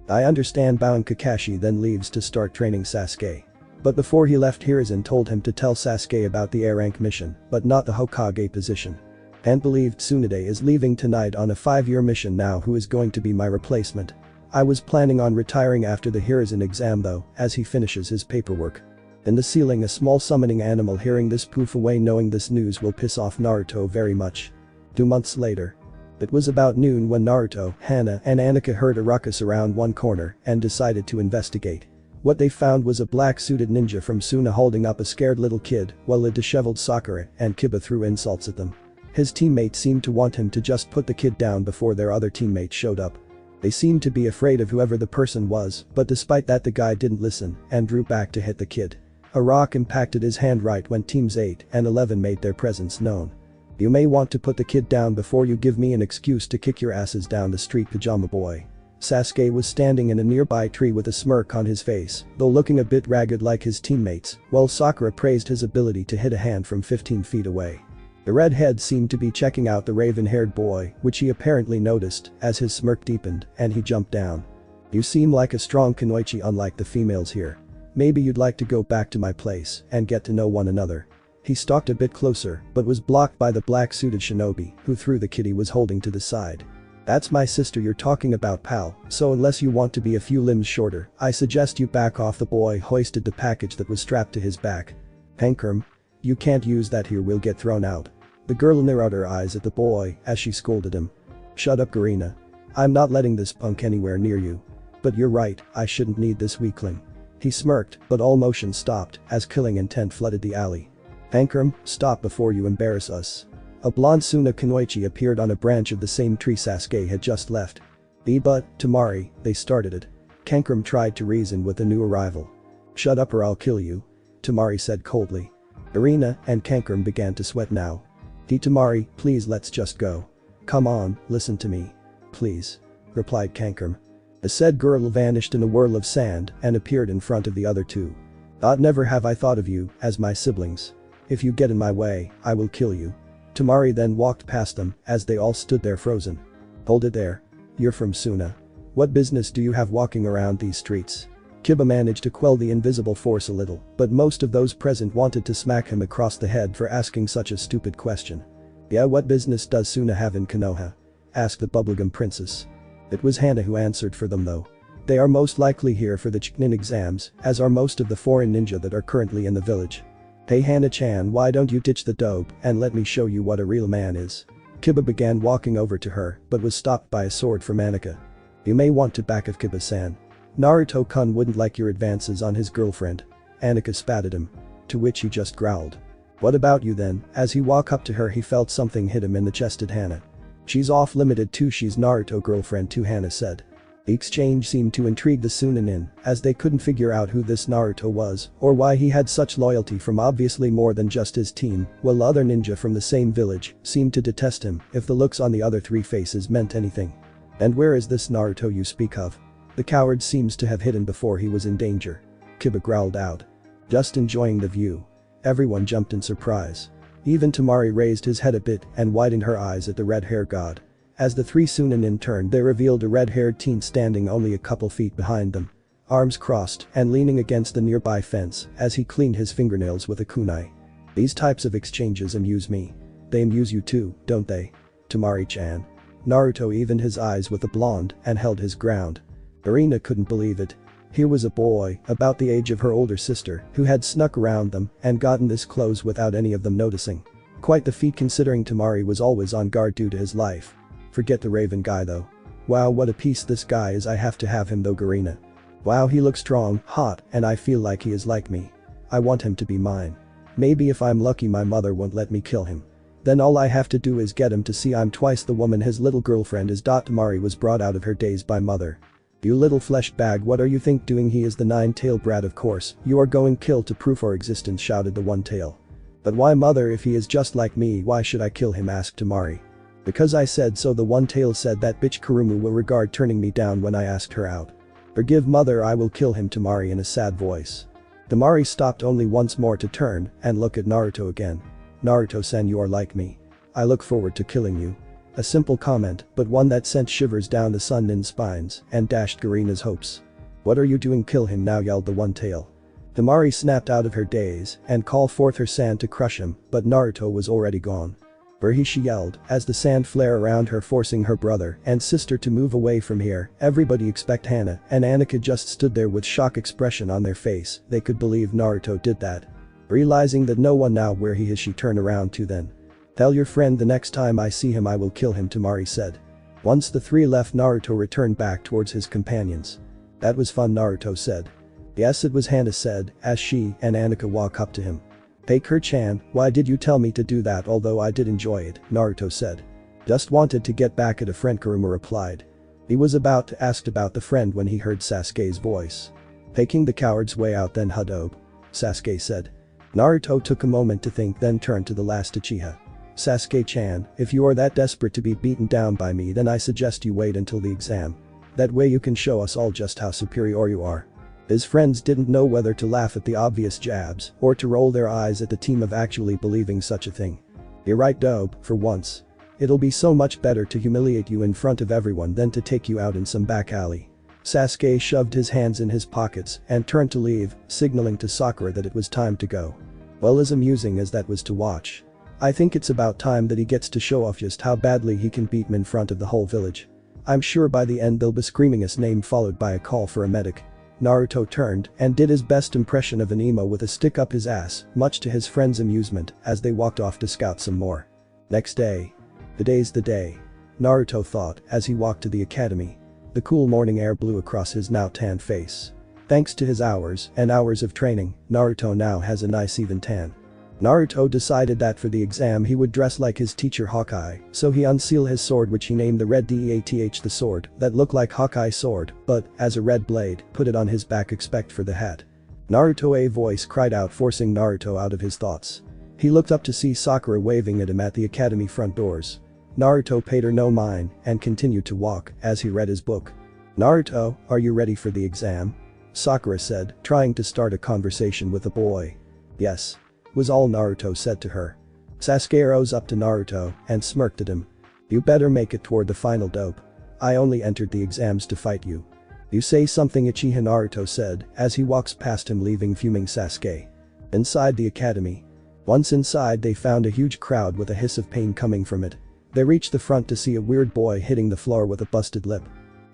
I understand. Bowing, Kakashi then leaves to start training Sasuke. But before he left, Hiruzen told him to tell Sasuke about the A-rank mission, but not the Hokage position. And believed Tsunade is leaving tonight on a 5-year mission now. Who is going to be my replacement? I was planning on retiring after the Hiruzen exam though, as he finishes his paperwork. In the ceiling, a small summoning animal hearing this poof away, knowing this news will piss off Naruto very much. 2 months later. It was about noon when Naruto, Hana and Annika heard a ruckus around one corner and decided to investigate. What they found was a black-suited ninja from Suna holding up a scared little kid while a disheveled Sakura and Kiba threw insults at them. His teammates seemed to want him to just put the kid down before their other teammates showed up. They seemed to be afraid of whoever the person was, but despite that the guy didn't listen and drew back to hit the kid. A rock impacted his hand right when teams 8 and 11 made their presence known. You may want to put the kid down before you give me an excuse to kick your asses down the street, pajama boy. Sasuke was standing in a nearby tree with a smirk on his face, though looking a bit ragged like his teammates, while Sakura praised his ability to hit a hand from 15 feet away. The redhead seemed to be checking out the raven-haired boy, which he apparently noticed as his smirk deepened and he jumped down. You seem like a strong kunoichi unlike the females here. Maybe you'd like to go back to my place and get to know one another. He stalked a bit closer but was blocked by the black-suited shinobi who threw the kid he was holding to the side. That's my sister you're talking about, pal, so unless you want to be a few limbs shorter, I suggest you back off. The boy hoisted the package that was strapped to his back. Pankram. You can't use that here, we'll get thrown out. The girl narrowed her eyes at the boy as she scolded him. Shut up, Garina. I'm not letting this punk anywhere near you. But you're right, I shouldn't need this weakling. He smirked, but all motion stopped as killing intent flooded the alley. Pankram, stop before you embarrass us. A blonde Suna kunoichi appeared on a branch of the same tree Sasuke had just left. But, Tamari, they started it. Kankram tried to reason with the new arrival. Shut up or I'll kill you. Tamari said coldly. Irina and Kankram began to sweat now. Tamari, please let's just go. Come on, listen to me. Please. Replied Kankram. The said girl vanished in a whirl of sand and appeared in front of the other two. Never have I thought of you as my siblings. If you get in my way, I will kill you. Tamari then walked past them as they all stood there frozen. Hold it there. You're from Suna. What business do you have walking around these streets? Kiba managed to quell the invisible force a little, but most of those present wanted to smack him across the head for asking such a stupid question. Yeah, what business does Suna have in Konoha? Asked the bubblegum princess. It was Hana who answered for them though. They are most likely here for the Chunin exams, as are most of the foreign ninja that are currently in the village. Hey Hana-chan, why don't you ditch the dope and let me show you what a real man is? Kiba began walking over to her but was stopped by a sword from Annika. You may want to back off, Kiba-san. Naruto-kun wouldn't like your advances on his girlfriend. Annika spat at him. To which he just growled. What about you then? As he walked up to her he felt something hit him in the chest. At Hana. She's off-limited too, she's Naruto girlfriend too, Hana said. The exchange seemed to intrigue the Sunanin, as they couldn't figure out who this Naruto was or why he had such loyalty from obviously more than just his team, while other ninja from the same village seemed to detest him if the looks on the other three faces meant anything. And where is this Naruto you speak of? The coward seems to have hidden before he was in danger. Kiba growled out. Just enjoying the view. Everyone jumped in surprise. Even Tamari raised his head a bit and widened her eyes at the red hair god. As the three Sunanin turned they revealed a red-haired teen standing only a couple feet behind them. Arms crossed and leaning against the nearby fence as he cleaned his fingernails with a kunai. These types of exchanges amuse me. They amuse you too, don't they? Tamari-chan. Naruto evened his eyes with the blonde and held his ground. Irina couldn't believe it. Here was a boy, about the age of her older sister, who had snuck around them and gotten this close without any of them noticing. Quite the feat considering Tamari was always on guard due to his life. Forget the Raven guy though. Wow, what a piece this guy is, I have to have him though, Garina. Wow, he looks strong, hot, and I feel like he is like me. I want him to be mine. Maybe if I'm lucky my mother won't let me kill him. Then all I have to do is get him to see I'm twice the woman his little girlfriend is. Tamari was brought out of her daze by mother. You little flesh bag, what are you think doing? He is the nine-tailed brat, of course. You are going kill to prove our existence, shouted the one-tail. But why mother, if he is just like me why should I kill him, asked Tamari. Because I said so, the one-tail said. That bitch Kurumu will regard turning me down when I asked her out. Forgive mother, I will kill him, Tamari in a sad voice. Tamari stopped only once more to turn and look at Naruto again. Naruto-san, you are like me. I look forward to killing you. A simple comment, but one that sent shivers down the Sunin's spines and dashed Garina's hopes. What are you doing? Kill him now, yelled the one-tail. Tamari snapped out of her daze and called forth her san to crush him, but Naruto was already gone. Burhi, she yelled, as the sand flared around her, forcing her brother and sister to move away from here. Everybody except Hana and Annika just stood there with shock expression on their face. They could believe Naruto did that. Realizing that no one now where he is, she turned around to then. "Tell your friend the next time I see him I will kill him," Temari said. Once the three left, Naruto returned back towards his companions. "That was fun," Naruto said. "Yes, it was," Hana said, as she and Annika walk up to him. "Baker-chan, why did you tell me to do that? Although I did enjoy it," Naruto said. "Just wanted to get back at a friend," Kuruma replied. He was about to ask about the friend when he heard Sasuke's voice. "Taking the coward's way out then, Hadobe," Sasuke said. Naruto took a moment to think, then turned to the last Uchiha. "Sasuke-chan, if you are that desperate to be beaten down by me, then I suggest you wait until the exam. That way you can show us all just how superior you are." His friends didn't know whether to laugh at the obvious jabs or to roll their eyes at the team of actually believing such a thing. "You're right, Dobe, for once. It'll be so much better to humiliate you in front of everyone than to take you out in some back alley." Sasuke shoved his hands in his pockets and turned to leave, signaling to Sakura that it was time to go. Well, as amusing as that was to watch, I think it's about time that he gets to show off just how badly he can beat him in front of the whole village. I'm sure by the end they'll be screaming his name followed by a call for a medic. Naruto turned and did his best impression of an emo with a stick up his ass, much to his friends' amusement as they walked off to scout some more. Next day. The day's the day, Naruto thought as he walked to the academy. The cool morning air blew across his now tanned face. Thanks to his hours and hours of training, Naruto now has a nice even tan. Naruto decided that for the exam he would dress like his teacher Hokage, so he unsealed his sword, which he named the Red Death, the sword that looked like Hawkeye's sword, but as a red blade, put it on his back except for the hat. Naruto, a voice cried out, forcing Naruto out of his thoughts. He looked up to see Sakura waving at him at the academy front doors. Naruto paid her no mind and continued to walk as he read his book. "Naruto, are you ready for the exam?" Sakura said, trying to start a conversation with the boy. "Yes," was all Naruto said to her. Sasuke rose up to Naruto and smirked at him. "You better make it toward the final, Dope. I only entered the exams to fight you." "You say something, Uchiha," Naruto said as he walks past him, leaving fuming Sasuke. Inside the academy. Once inside, they found a huge crowd with a hiss of pain coming from it. They reached the front to see a weird boy hitting the floor with a busted lip.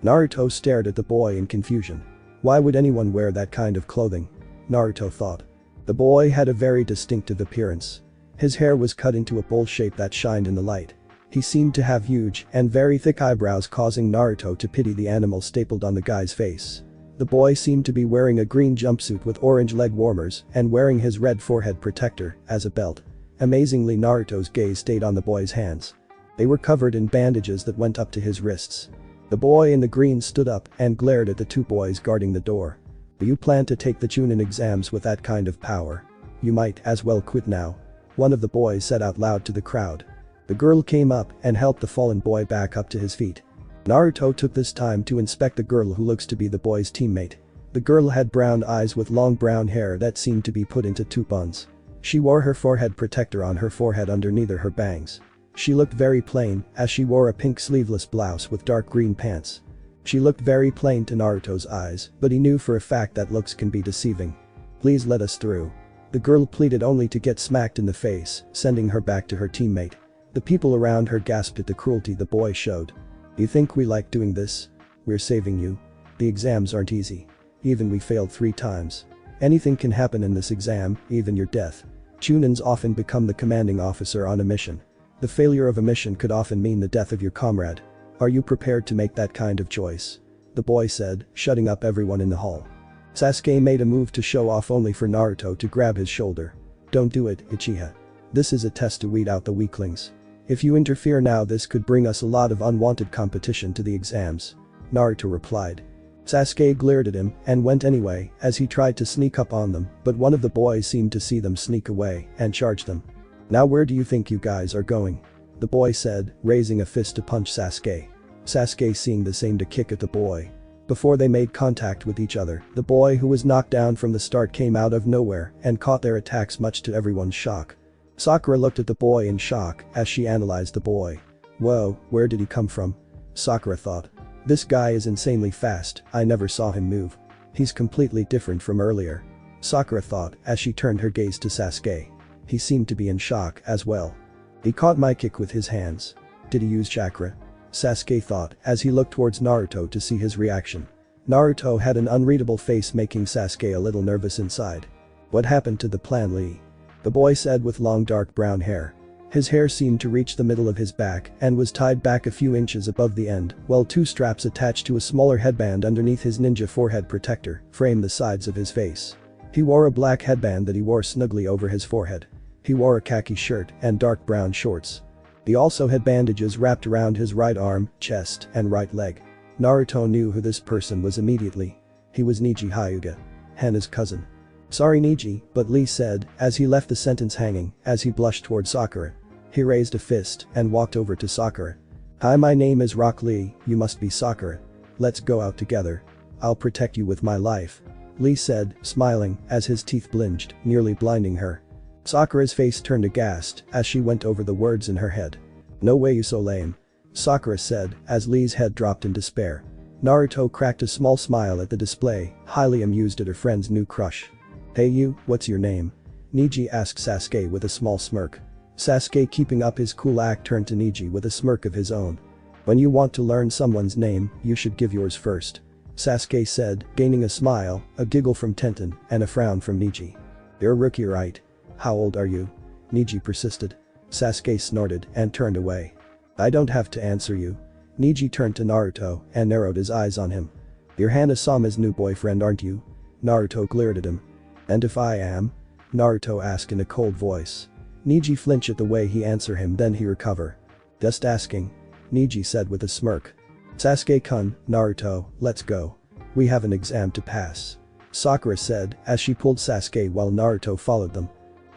Naruto stared at the boy in confusion. Why would anyone wear that kind of clothing? Naruto thought. The boy had a very distinctive appearance. His hair was cut into a bowl shape that shined in the light. He seemed to have huge and very thick eyebrows, causing Naruto to pity the animal stapled on the guy's face. The boy seemed to be wearing a green jumpsuit with orange leg warmers and wearing his red forehead protector as a belt. Amazingly, Naruto's gaze stayed on the boy's hands. They were covered in bandages that went up to his wrists. The boy in the green stood up and glared at the two boys guarding the door. "Do you plan to take the Chunin exams with that kind of power? You might as well quit now," one of the boys said out loud to the crowd. The girl came up and helped the fallen boy back up to his feet. Naruto took this time to inspect the girl who looks to be the boy's teammate. The girl had brown eyes with long brown hair that seemed to be put into two buns. She wore her forehead protector on her forehead underneath her bangs. She looked very plain as she wore a pink sleeveless blouse with dark green pants. She looked very plain to Naruto's eyes, but he knew for a fact that looks can be deceiving. "Please let us through." The girl pleaded, only to get smacked in the face, sending her back to her teammate. The people around her gasped at the cruelty the boy showed. "You think we like doing this? We're saving you. The exams aren't easy. Even we failed 3 times. Anything can happen in this exam, even your death. Chunins often become the commanding officer on a mission. The failure of a mission could often mean the death of your comrade. Are you prepared to make that kind of choice?" the boy said, shutting up everyone in the hall. Sasuke made a move to show off, only for Naruto to grab his shoulder. "Don't do it, Uchiha. This is a test to weed out the weaklings. If you interfere now, this could bring us a lot of unwanted competition to the exams," Naruto replied. Sasuke glared at him and went anyway as he tried to sneak up on them, but one of the boys seemed to see them sneak away and charge them. "Now where do you think you guys are going?" the boy said, raising a fist to punch Sasuke. Sasuke seeing the same to kick at the boy. Before they made contact with each other, the boy who was knocked down from the start came out of nowhere and caught their attacks, much to everyone's shock. Sakura looked at the boy in shock as she analyzed the boy. "Whoa, where did he come from?" Sakura thought. "This guy is insanely fast, I never saw him move. He's completely different from earlier," Sakura thought as she turned her gaze to Sasuke. He seemed to be in shock as well. He caught my kick with his hands. Did he use chakra? Sasuke thought as he looked towards Naruto to see his reaction. Naruto had an unreadable face making Sasuke a little nervous inside. What happened to the plan, Lee? The boy said with long dark brown hair. His hair seemed to reach the middle of his back and was tied back a few inches above the end, while two straps attached to a smaller headband underneath his ninja forehead protector framed the sides of his face. He wore a black headband that he wore snugly over his forehead. He wore a khaki shirt and dark brown shorts. He also had bandages wrapped around his right arm, chest, and right leg. Naruto knew who this person was immediately. He was Neji Hyuga, Hana's cousin. Sorry Neji, but Lee said as he left the sentence hanging as he blushed toward Sakura. He raised a fist and walked over to Sakura. Hi, my name is Rock Lee, you must be Sakura. Let's go out together. I'll protect you with my life. Lee said, smiling as his teeth blinked, nearly blinding her. Sakura's face turned aghast as she went over the words in her head. No way, you so lame. Sakura said as Lee's head dropped in despair. Naruto cracked a small smile at the display, highly amused at her friend's new crush. Hey you, what's your name? Neji asked Sasuke with a small smirk. Sasuke, keeping up his cool act, turned to Neji with a smirk of his own. When you want to learn someone's name, you should give yours first. Sasuke said, gaining a smile, a giggle from Tenten, and a frown from Neji. You're a rookie, right? How old are you? Neji persisted. Sasuke snorted and turned away. I don't have to answer you. Neji turned to Naruto and narrowed his eyes on him. You're Hana-sama's new boyfriend, aren't you? Naruto glared at him. And if I am? Naruto asked in a cold voice. Neji flinched at the way he answered him, then he recovered. Just asking. Neji said with a smirk. Sasuke-kun, Naruto, let's go. We have an exam to pass. Sakura said as she pulled Sasuke while Naruto followed them.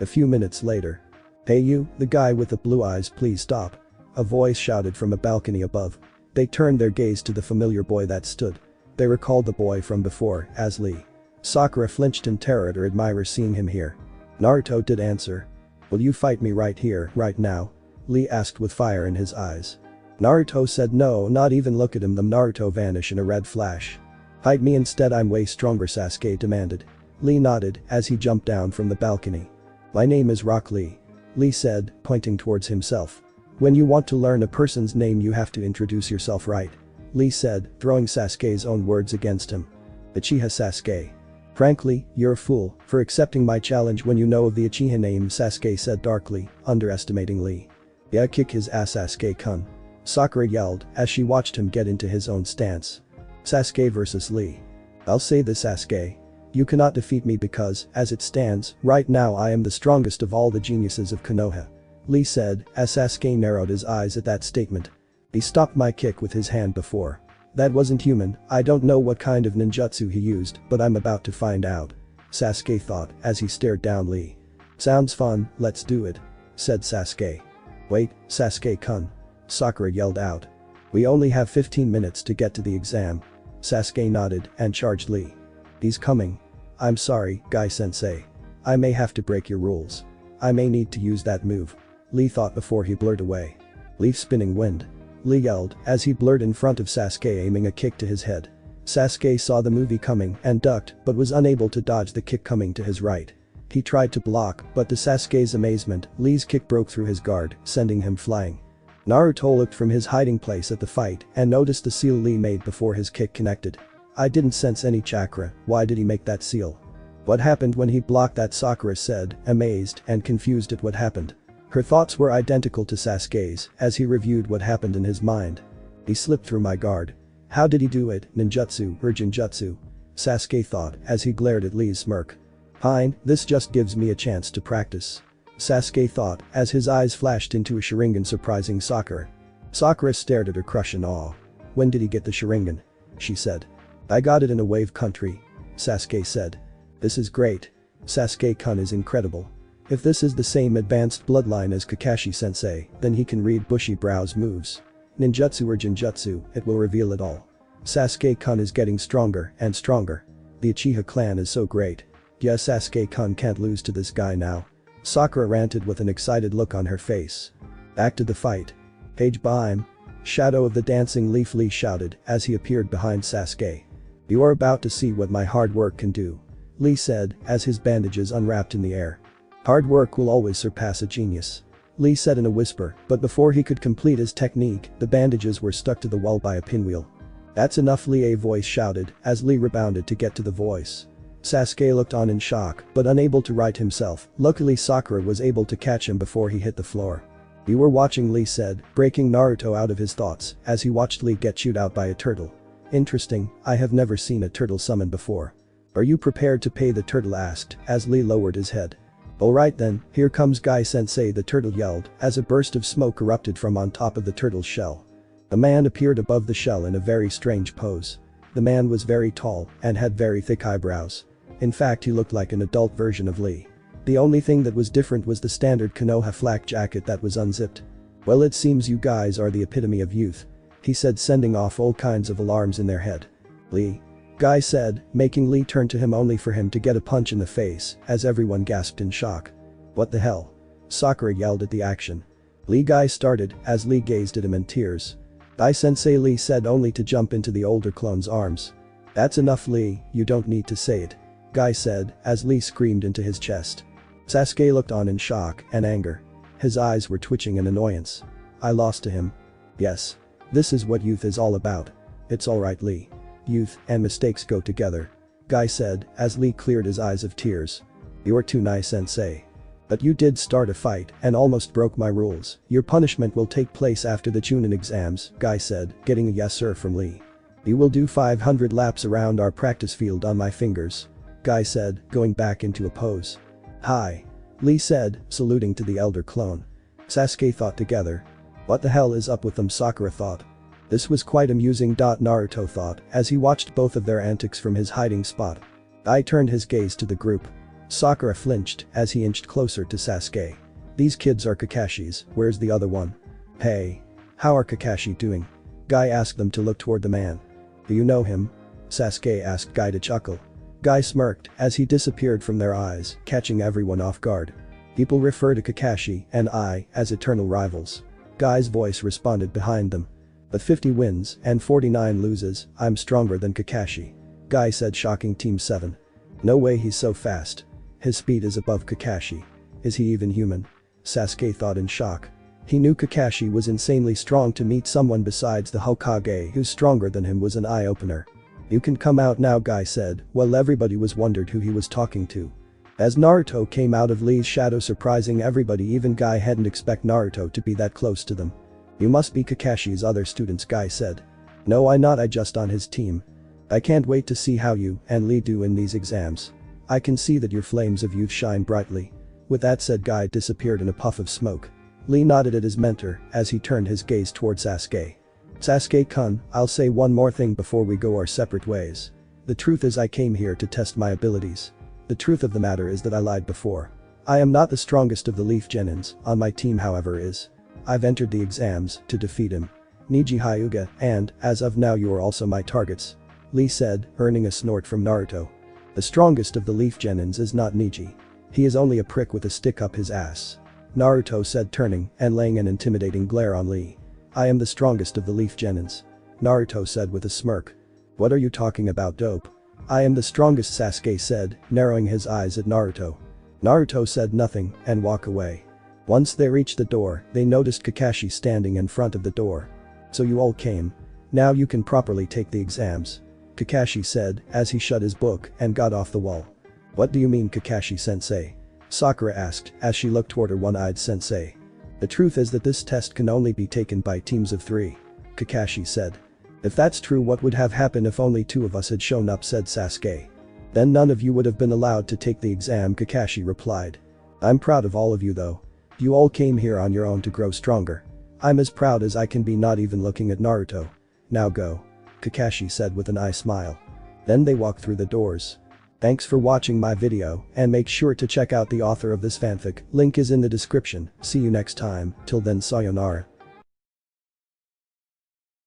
A few minutes later. Hey you, the guy with the blue eyes, please stop. A voice shouted from a balcony above. They turned their gaze to the familiar boy that stood. They recalled the boy from before as Lee. Sakura flinched in terror at her admirers seeing him here. Naruto did answer. Will you fight me right here, right now? Lee asked with fire in his eyes. Naruto said no, not even look at him. The Naruto vanished in a red flash. Fight me instead, I'm way stronger, Sasuke demanded. Lee nodded as he jumped down from the balcony. My name is Rock Lee. Lee said, pointing towards himself. When you want to learn a person's name you have to introduce yourself, right? Lee said, throwing Sasuke's own words against him. Uchiha Sasuke. Frankly, you're a fool for accepting my challenge when you know of the Uchiha name, Sasuke said darkly, underestimating Lee. Yeah, kick his ass, Sasuke-kun. Sakura yelled as she watched him get into his own stance. Sasuke versus Lee. I'll say this, Sasuke. You cannot defeat me because, as it stands, right now I am the strongest of all the geniuses of Konoha. Lee said as Sasuke narrowed his eyes at that statement. He stopped my kick with his hand before. That wasn't human. I don't know what kind of ninjutsu he used, but I'm about to find out. Sasuke thought as he stared down Lee. Sounds fun, let's do it. Said Sasuke. Wait, Sasuke-kun. Sakura yelled out. We only have 15 minutes to get to the exam. Sasuke nodded and charged Lee. He's coming. I'm sorry, Guy-sensei. I may have to break your rules. I may need to use that move. Lee thought before he blurred away. Leaf spinning wind. Lee yelled as he blurred in front of Sasuke, aiming a kick to his head. Sasuke saw the movie coming and ducked but was unable to dodge the kick coming to his right. He tried to block, but to Sasuke's amazement, Lee's kick broke through his guard, sending him flying. Naruto looked from his hiding place at the fight and noticed the seal Lee made before his kick connected. I didn't sense any chakra, why did he make that seal? What happened when he blocked that? Sakura said, amazed and confused at what happened. Her thoughts were identical to Sasuke's as he reviewed what happened in his mind. He slipped through my guard. How did he do it, ninjutsu or genjutsu? Sasuke thought as he glared at Lee's smirk. Fine, this just gives me a chance to practice. Sasuke thought as his eyes flashed into a Sharingan, surprising Sakura. Sakura stared at her, crush in awe. When did he get the Sharingan? She said. I got it in a wave country. Sasuke said. This is great. Sasuke-kun is incredible. If this is the same advanced bloodline as Kakashi-sensei, then he can read bushy brows moves. Ninjutsu or genjutsu, it will reveal it all. Sasuke-kun is getting stronger and stronger. The Uchiha clan is so great. Yeah, Sasuke-kun can't lose to this guy now. Sakura ranted with an excited look on her face. Back to the fight. Page Bime. Shadow of the Dancing Leaf, Lee shouted as he appeared behind Sasuke. You are about to see what my hard work can do. Lee said as his bandages unwrapped in the air. Hard work will always surpass a genius. Lee said in a whisper, but before he could complete his technique, the bandages were stuck to the wall by a pinwheel. That's enough, Lee, a voice shouted, as Lee rebounded to get to the voice. Sasuke looked on in shock, but unable to right himself. Luckily Sakura was able to catch him before he hit the floor. "You were watching," Lee said, breaking Naruto out of his thoughts, as he watched Lee get chewed out by a turtle. "Interesting, I have never seen a turtle summon before." "Are you prepared to pay?" the turtle asked, as Lee lowered his head. "Alright then, here comes Guy-sensei," the turtle yelled, as a burst of smoke erupted from on top of the turtle's shell. A man appeared above the shell in a very strange pose. The man was very tall and had very thick eyebrows. In fact, he looked like an adult version of Lee. The only thing that was different was the standard Konoha flak jacket that was unzipped. "Well, it seems you guys are the epitome of youth," he said, sending off all kinds of alarms in their head. "Lee?" Guy said, making Lee turn to him only for him to get a punch in the face, as everyone gasped in shock. "What the hell?" Sakura yelled at the action. "Lee," Guy started, as Lee gazed at him in tears. "Guy-sensei," Lee said, only to jump into the older clone's arms. "That's enough, Lee, you don't need to say it," Guy said, as Lee screamed into his chest. Sasuke looked on in shock and anger. His eyes were twitching in annoyance. "I lost to him. Yes. This is what youth is all about. It's alright, Lee. Youth and mistakes go together," Guy said, as Lee cleared his eyes of tears. "You're too nice, sensei. But you did start a fight and almost broke my rules. Your punishment will take place after the Chunin exams," Guy said, getting a yes sir from Lee. "You will do 500 laps around our practice field on my fingers," Guy said, going back into a pose. "Hi," Lee said, saluting to the elder clone. Sasuke thought together. "What the hell is up with them?" Sakura thought. This was quite amusing. Naruto thought, as he watched both of their antics from his hiding spot. Guy turned his gaze to the group. Sakura flinched as he inched closer to Sasuke. "These kids are Kakashi's, where's the other one?" "Hey. How are Kakashi doing?" Guy asked them to look toward the man. "Do you know him?" Sasuke asked Guy to chuckle. Guy smirked as he disappeared from their eyes, catching everyone off guard. "People refer to Kakashi and I as eternal rivals." Guy's voice responded behind them. "But 50 wins and 49 loses, I'm stronger than Kakashi," Guy said, shocking Team 7. "No way, he's so fast. His speed is above Kakashi. Is he even human?" Sasuke thought in shock. He knew Kakashi was insanely strong. To meet someone besides the Hokage who's stronger than him was an eye-opener. "You can come out now," Guy said, while everybody was wondered who he was talking to. As Naruto came out of Lee's shadow, surprising everybody, even Guy hadn't expected Naruto to be that close to them. "You must be Kakashi's other students," Guy said. "No, I not, I just on his team. I can't wait to see how you and Lee do in these exams. I can see that your flames of youth shine brightly." With that said, Guy disappeared in a puff of smoke. Lee nodded at his mentor as he turned his gaze toward Sasuke. "Sasuke-kun, I'll say one more thing before we go our separate ways. The truth is, I came here to test my abilities. The truth of the matter is that I lied before. I am not the strongest of the Leaf Genins, on my team however is. I've entered the exams to defeat him. Niji Hyuga, and, as of now, you are also my targets," Lee said, earning a snort from Naruto. "The strongest of the Leaf Genins is not Niji. He is only a prick with a stick up his ass," Naruto said, turning and laying an intimidating glare on Lee. "I am the strongest of the Leaf Genins," Naruto said with a smirk. "What are you talking about, dope?" "I am the strongest," Sasuke said, narrowing his eyes at Naruto. Naruto said nothing and walked away. Once they reached the door, they noticed Kakashi standing in front of the door. "So you all came. Now you can properly take the exams," Kakashi said as he shut his book and got off the wall. "What do you mean, Kakashi-sensei?" Sakura asked as she looked toward her one-eyed sensei. "The truth is that this test can only be taken by teams of 3, Kakashi said. "If that's true, what would have happened if only 2 of us had shown up?" said Sasuke. "Then none of you would have been allowed to take the exam," Kakashi replied. "I'm proud of all of you though. You all came here on your own to grow stronger. I'm as proud as I can be." Not even looking at Naruto. "Now go," Kakashi said with an eye smile. Then they walked through the doors. Thanks for watching my video, and make sure to check out the author of this fanfic, link is in the description. See you next time, till then, sayonara.